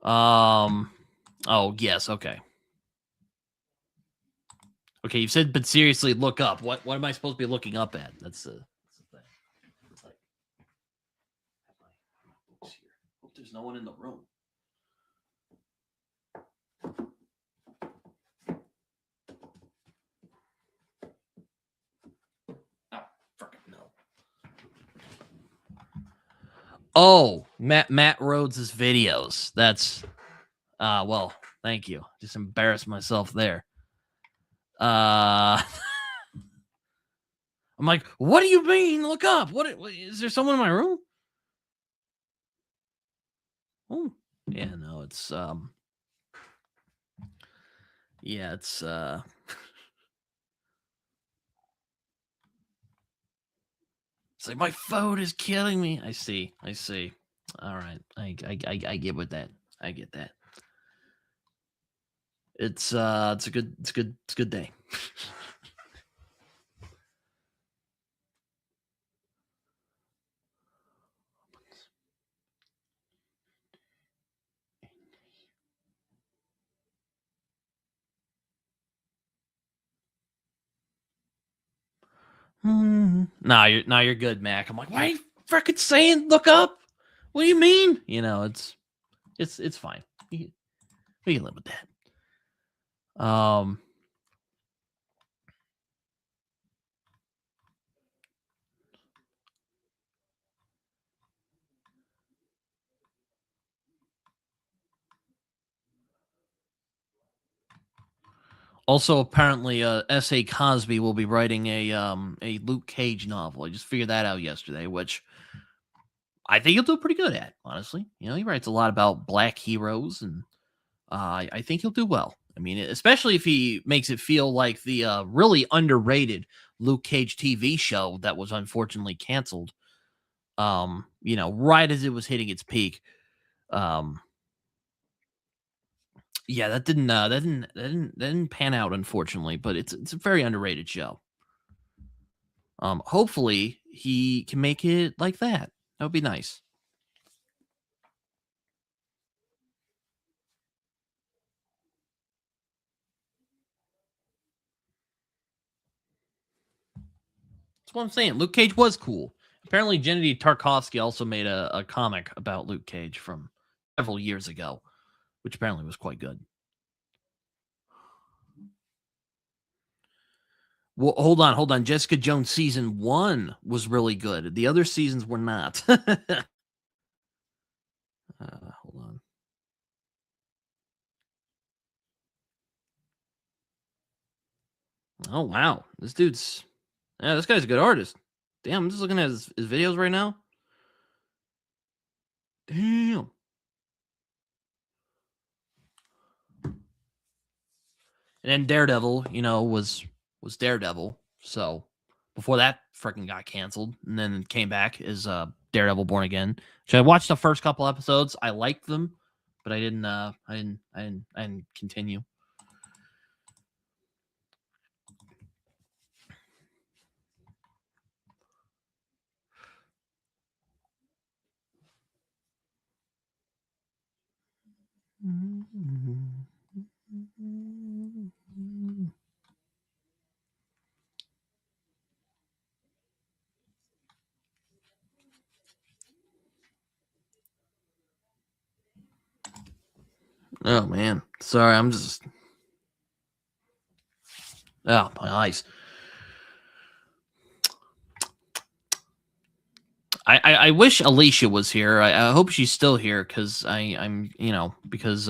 Oh yes, okay. Okay, you've said, but seriously, look up. What am I supposed to be looking up at? That's the thing. It's like, books here. Hope there's no one in the room. Oh, fucking no. Oh, Matt Rhodes' videos. That's well, thank you. Just embarrassed myself there. I'm like, what do you mean? Look up. What is there someone in my room? Oh, yeah, no, it's yeah, it's it's like my phone is killing me. I see. All right. I get with that. I get that. It's a good day. Nah, you're good, Mac. I'm like, why are you freaking saying look up? What do you mean? You know, it's fine. We can live with that. Also, apparently, S.A. Cosby will be writing a Luke Cage novel. I just figured that out yesterday, which I think he'll do pretty good at. Honestly, you know, he writes a lot about black heroes, and I think he'll do well. I mean, especially if he makes it feel like the really underrated Luke Cage TV show that was unfortunately canceled. You know, right as it was hitting its peak. Um, yeah, that didn't pan out, unfortunately, but it's a very underrated show. Hopefully he can make it like that. That would be nice. That's what I'm saying. Luke Cage was cool. Apparently, Gennady Tarkovsky also made a comic about Luke Cage from several years ago, which apparently was quite good. Well, hold on. Jessica Jones season 1 was really good. The other seasons were not. Hold on. Oh wow, this guy's a good artist. Damn, I'm just looking at his videos right now. Damn. And then Daredevil, you know, was Daredevil. So before that freaking got canceled, and then came back as Daredevil Born Again. So I watched the first couple episodes. I liked them, but I didn't continue. Oh man, sorry. I'm just my eyes. I wish Alicia was here. I hope she's still here because I'm you know because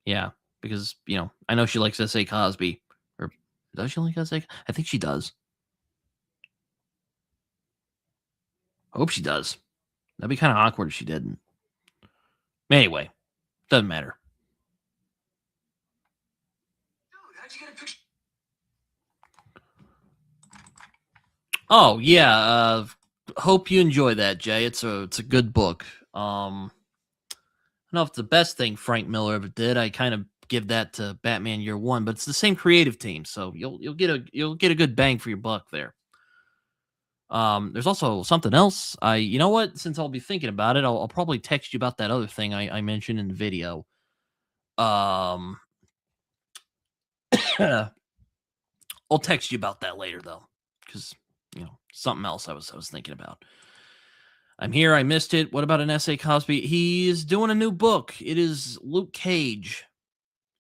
yeah because you know I know she likes S.A. Cosby, or does she like S.A.? I think she does. I hope she does. That'd be kind of awkward if she didn't. Anyway, doesn't matter. Oh yeah, hope you enjoy that, Jay. It's a good book. I don't know if it's the best thing Frank Miller ever did. I kind of give that to Batman Year One, but it's the same creative team, so you'll get a good bang for your buck there. There's also something else. You know what? Since I'll be thinking about it, I'll probably text you about that other thing I mentioned in the video. Um, I'll text you about that later though, because you know something else I was thinking about. I'm here. I missed it. What about an S.A. Cosby? He's doing a new book. It is Luke Cage.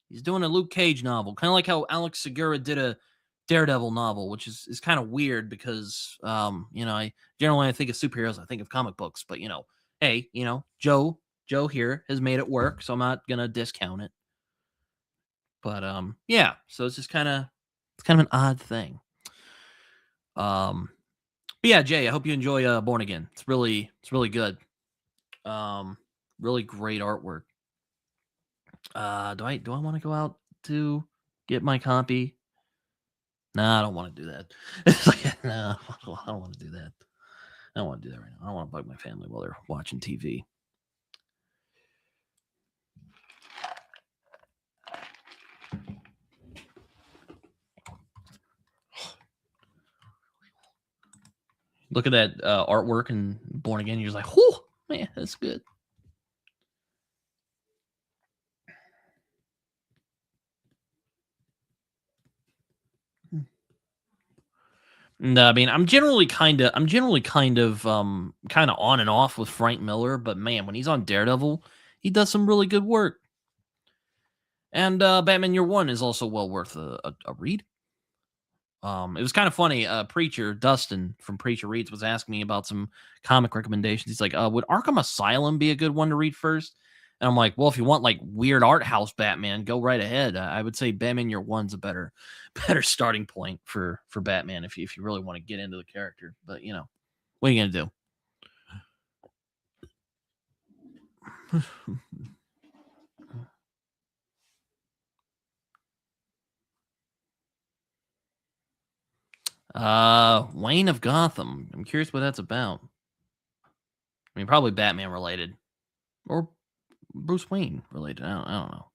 He's doing a Luke Cage novel, kind of like how Alex Segura did a Daredevil novel, which is kind of weird because you know, I generally I think of superheroes, I think of comic books, but you know, hey, you know, Joe here has made it work, so I'm not gonna discount it. But yeah, so it's kind of an odd thing. Um, but yeah, Jay, I hope you enjoy Born Again. It's really good. Um, really great artwork. Do I want to go out to get my copy? No, I don't want to do that. It's like, no, I don't want to do that. I don't want to do that right now. I don't want to bug my family while they're watching TV. Look at that artwork and Born Again. You're just like, whoo, man, that's good. No, I mean, I'm generally kind of on and off with Frank Miller, but man, when he's on Daredevil, he does some really good work. And Batman Year One is also well worth a read. It was kind of funny. Preacher Dustin from Preacher Reads was asking me about some comic recommendations. He's like, "Would Arkham Asylum be a good one to read first?" And I'm like, "Well, if you want like weird art house Batman, go right ahead. I would say Batman Year One's a better, better starting point for Batman if you really want to get into the character. But you know, what are you gonna do?" Wayne of Gotham. I'm curious what that's about. I mean, probably Batman related or Bruce Wayne related. I don't know.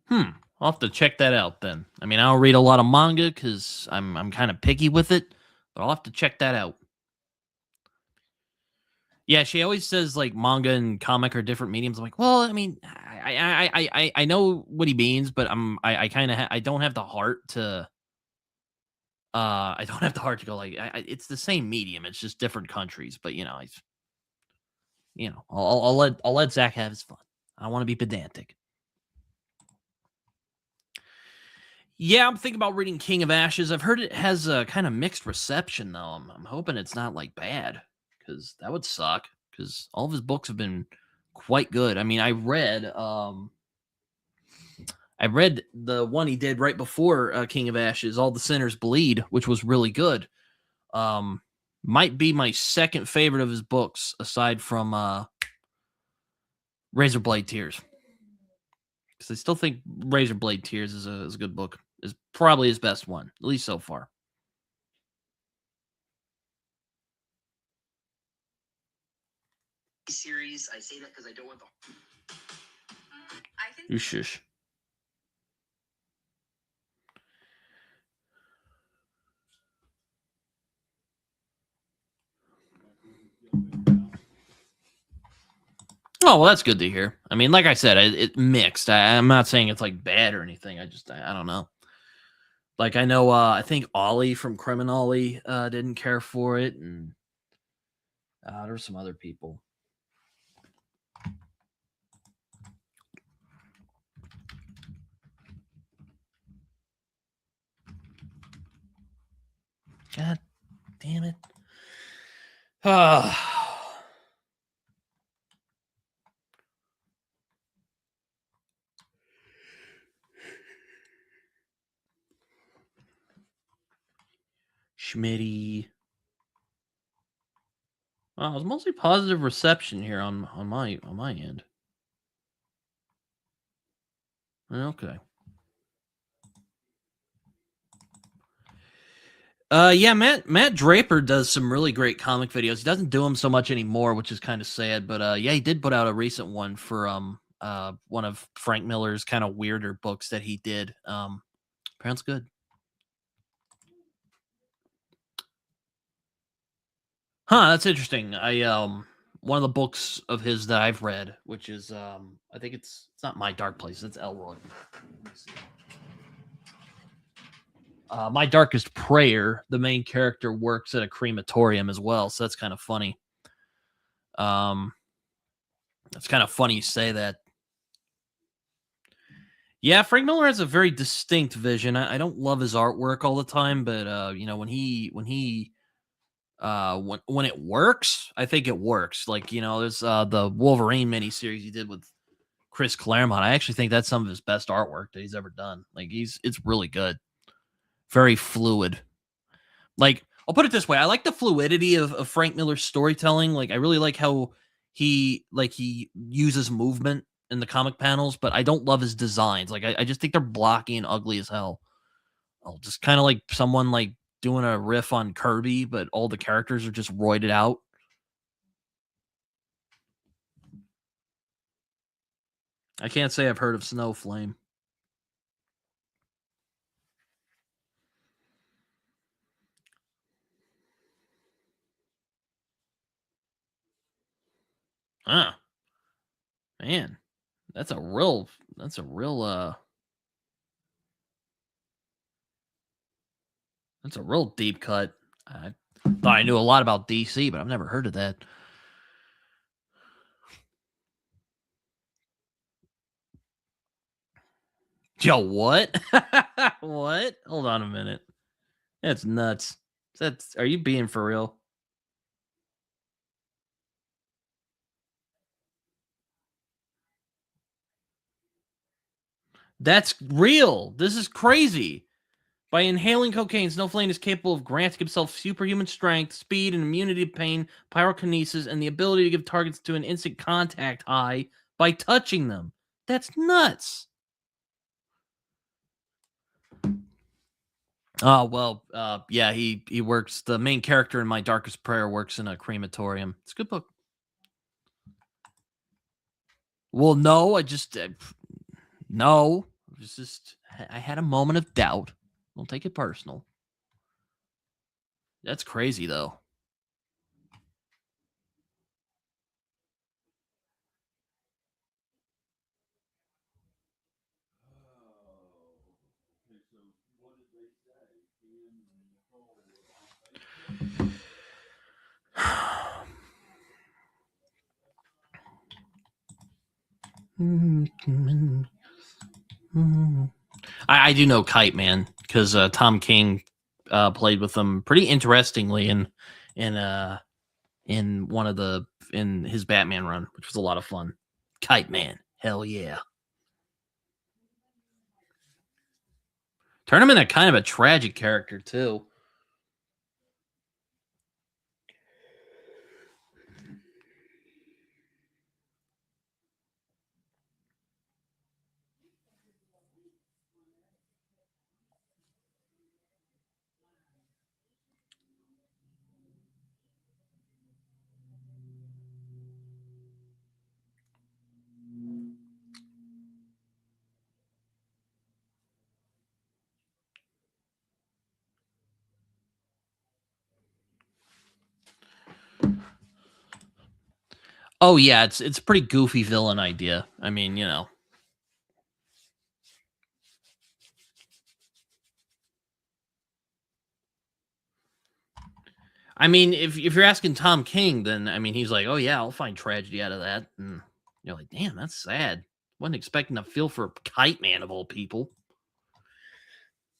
Hmm. I'll have to check that out then. I mean, I don't read a lot of manga because I'm kind of picky with it, but I'll have to check that out. Yeah, she always says like manga and comic are different mediums. I'm like, well, I mean, I know what he means, but I kind of I don't have the heart to I don't have the heart to go like it's the same medium. It's just different countries, but I'll let Zach have his fun. I don't want to be pedantic. Yeah, I'm thinking about reading King of Ashes. I've heard it has a kind of mixed reception, though. I'm hoping it's not like bad, because that would suck. Because all of his books have been quite good. I mean, I read the one he did right before King of Ashes, All the Sinners Bleed, which was really good. Um, might be my second favorite of his books, aside from Razorblade Tears, because I still think Razorblade Tears is a good book. Is probably his best one, at least so far. Series. I say that because I don't want the. I think. You shush. Oh, well, that's good to hear. I mean, like I said, it mixed. I'm not saying it's like bad or anything. I don't know. Like I know, I think Ollie from Criminally didn't care for it, and there were some other people. God damn it! Schmitty. Wow, it was mostly positive reception here on my end. Okay. Yeah, Matt Draper does some really great comic videos. He doesn't do them so much anymore, which is kind of sad. But yeah, he did put out a recent one for one of Frank Miller's kind of weirder books that he did. Apparently good. Huh, that's interesting. I one of the books of his that I've read, which is I think it's not My Dark Place, it's Elroy. Let me see. My Darkest Prayer, the main character works at a crematorium as well, so that's kind of funny. Um, it's kind of funny you say that. Yeah, Frank Miller has a very distinct vision. I don't love his artwork all the time, but when it works, I think it works. Like there's the Wolverine miniseries he did with Chris Claremont. I actually think that's some of his best artwork that he's ever done. Like it's really good, very fluid. Like I'll put it this way: I like the fluidity of Frank Miller's storytelling. Like I really like how he uses movement in the comic panels, but I don't love his designs. Like I just think they're blocky and ugly as hell. I'll just kind of like someone like doing a riff on Kirby, but all the characters are just roided out. I can't say I've heard of Snowflame. Man, that's a real that's a real that's a real deep cut. I thought I knew a lot about DC, but I've never heard of that. Yo, what? What? Hold on a minute. That's nuts. That's Are you being for real? That's real. This is crazy. By inhaling cocaine, Snowflake is capable of granting himself superhuman strength, speed, and immunity to pain, pyrokinesis, and the ability to give targets to an instant contact high by touching them. That's nuts. Oh well, yeah, he works. The main character in My Darkest Prayer works in a crematorium. It's a good book. Well, no, no. It's just I had a moment of doubt. Don't take it personal. That's crazy though. I do know Kite Man because Tom King played with him pretty interestingly in one of the in his Batman run, which was a lot of fun. Kite Man, hell yeah! Turn him into kind of a tragic character too. Oh yeah, it's a pretty goofy villain idea. I mean, you know. I mean, if you're asking Tom King, then I mean he's like, oh yeah, I'll find tragedy out of that. And you're like, damn, that's sad. Wasn't expecting to feel for Kite Man of all people.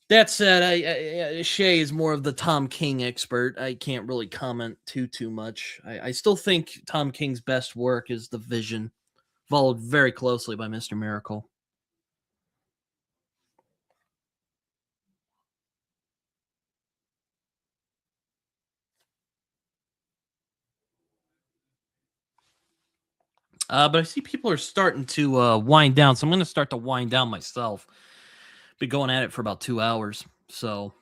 That said, Shay is more of the Tom King expert. I can't really comment too much. I still think Tom King's best work is The Vision, followed very closely by Mr. Miracle. But I see people are starting to wind down, so I'm going to start to wind down myself. Been going at it for about 2 hours, so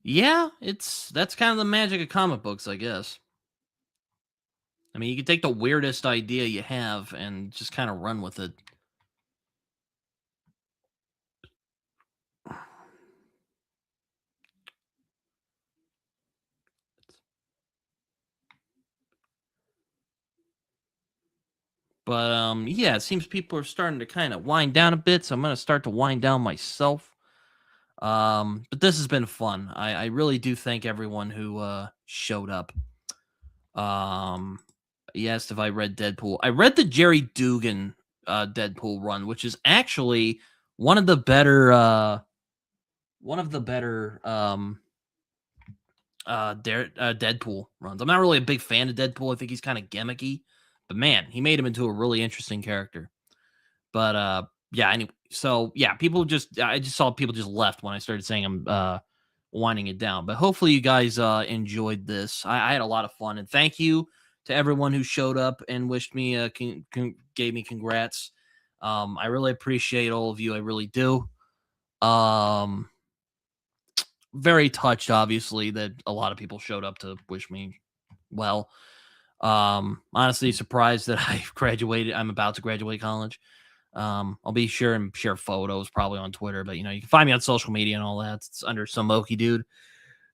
yeah, that's kind of the magic of comic books, I guess. I mean, you can take the weirdest idea you have and just kind of run with it. But yeah, it seems people are starting to kind of wind down a bit, so I'm gonna start to wind down myself. But this has been fun. I really do thank everyone who showed up. Um, you asked if I read Deadpool. I read the Jerry Dugan Deadpool run, which is actually one of the better Deadpool runs. I'm not really a big fan of Deadpool. I think he's kind of gimmicky, but man, he made him into a really interesting character. But yeah, anyway, so yeah, I just saw people just left when I started saying I'm winding it down. But hopefully you guys enjoyed this. I had a lot of fun, and thank you to everyone who showed up and wished me gave me congrats. I really appreciate all of you. I really do. Um, very touched, obviously, that a lot of people showed up to wish me well. Honestly, surprised that I graduated. I'm about to graduate college. I'll be sure and share photos probably on Twitter, but you know, you can find me on social media and all that. It's under Some Okie Dude.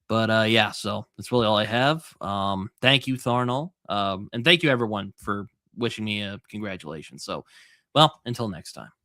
But yeah, so that's really all I have. Thank you, Tharnal. And thank you everyone for wishing me a congratulations. So, well, until next time.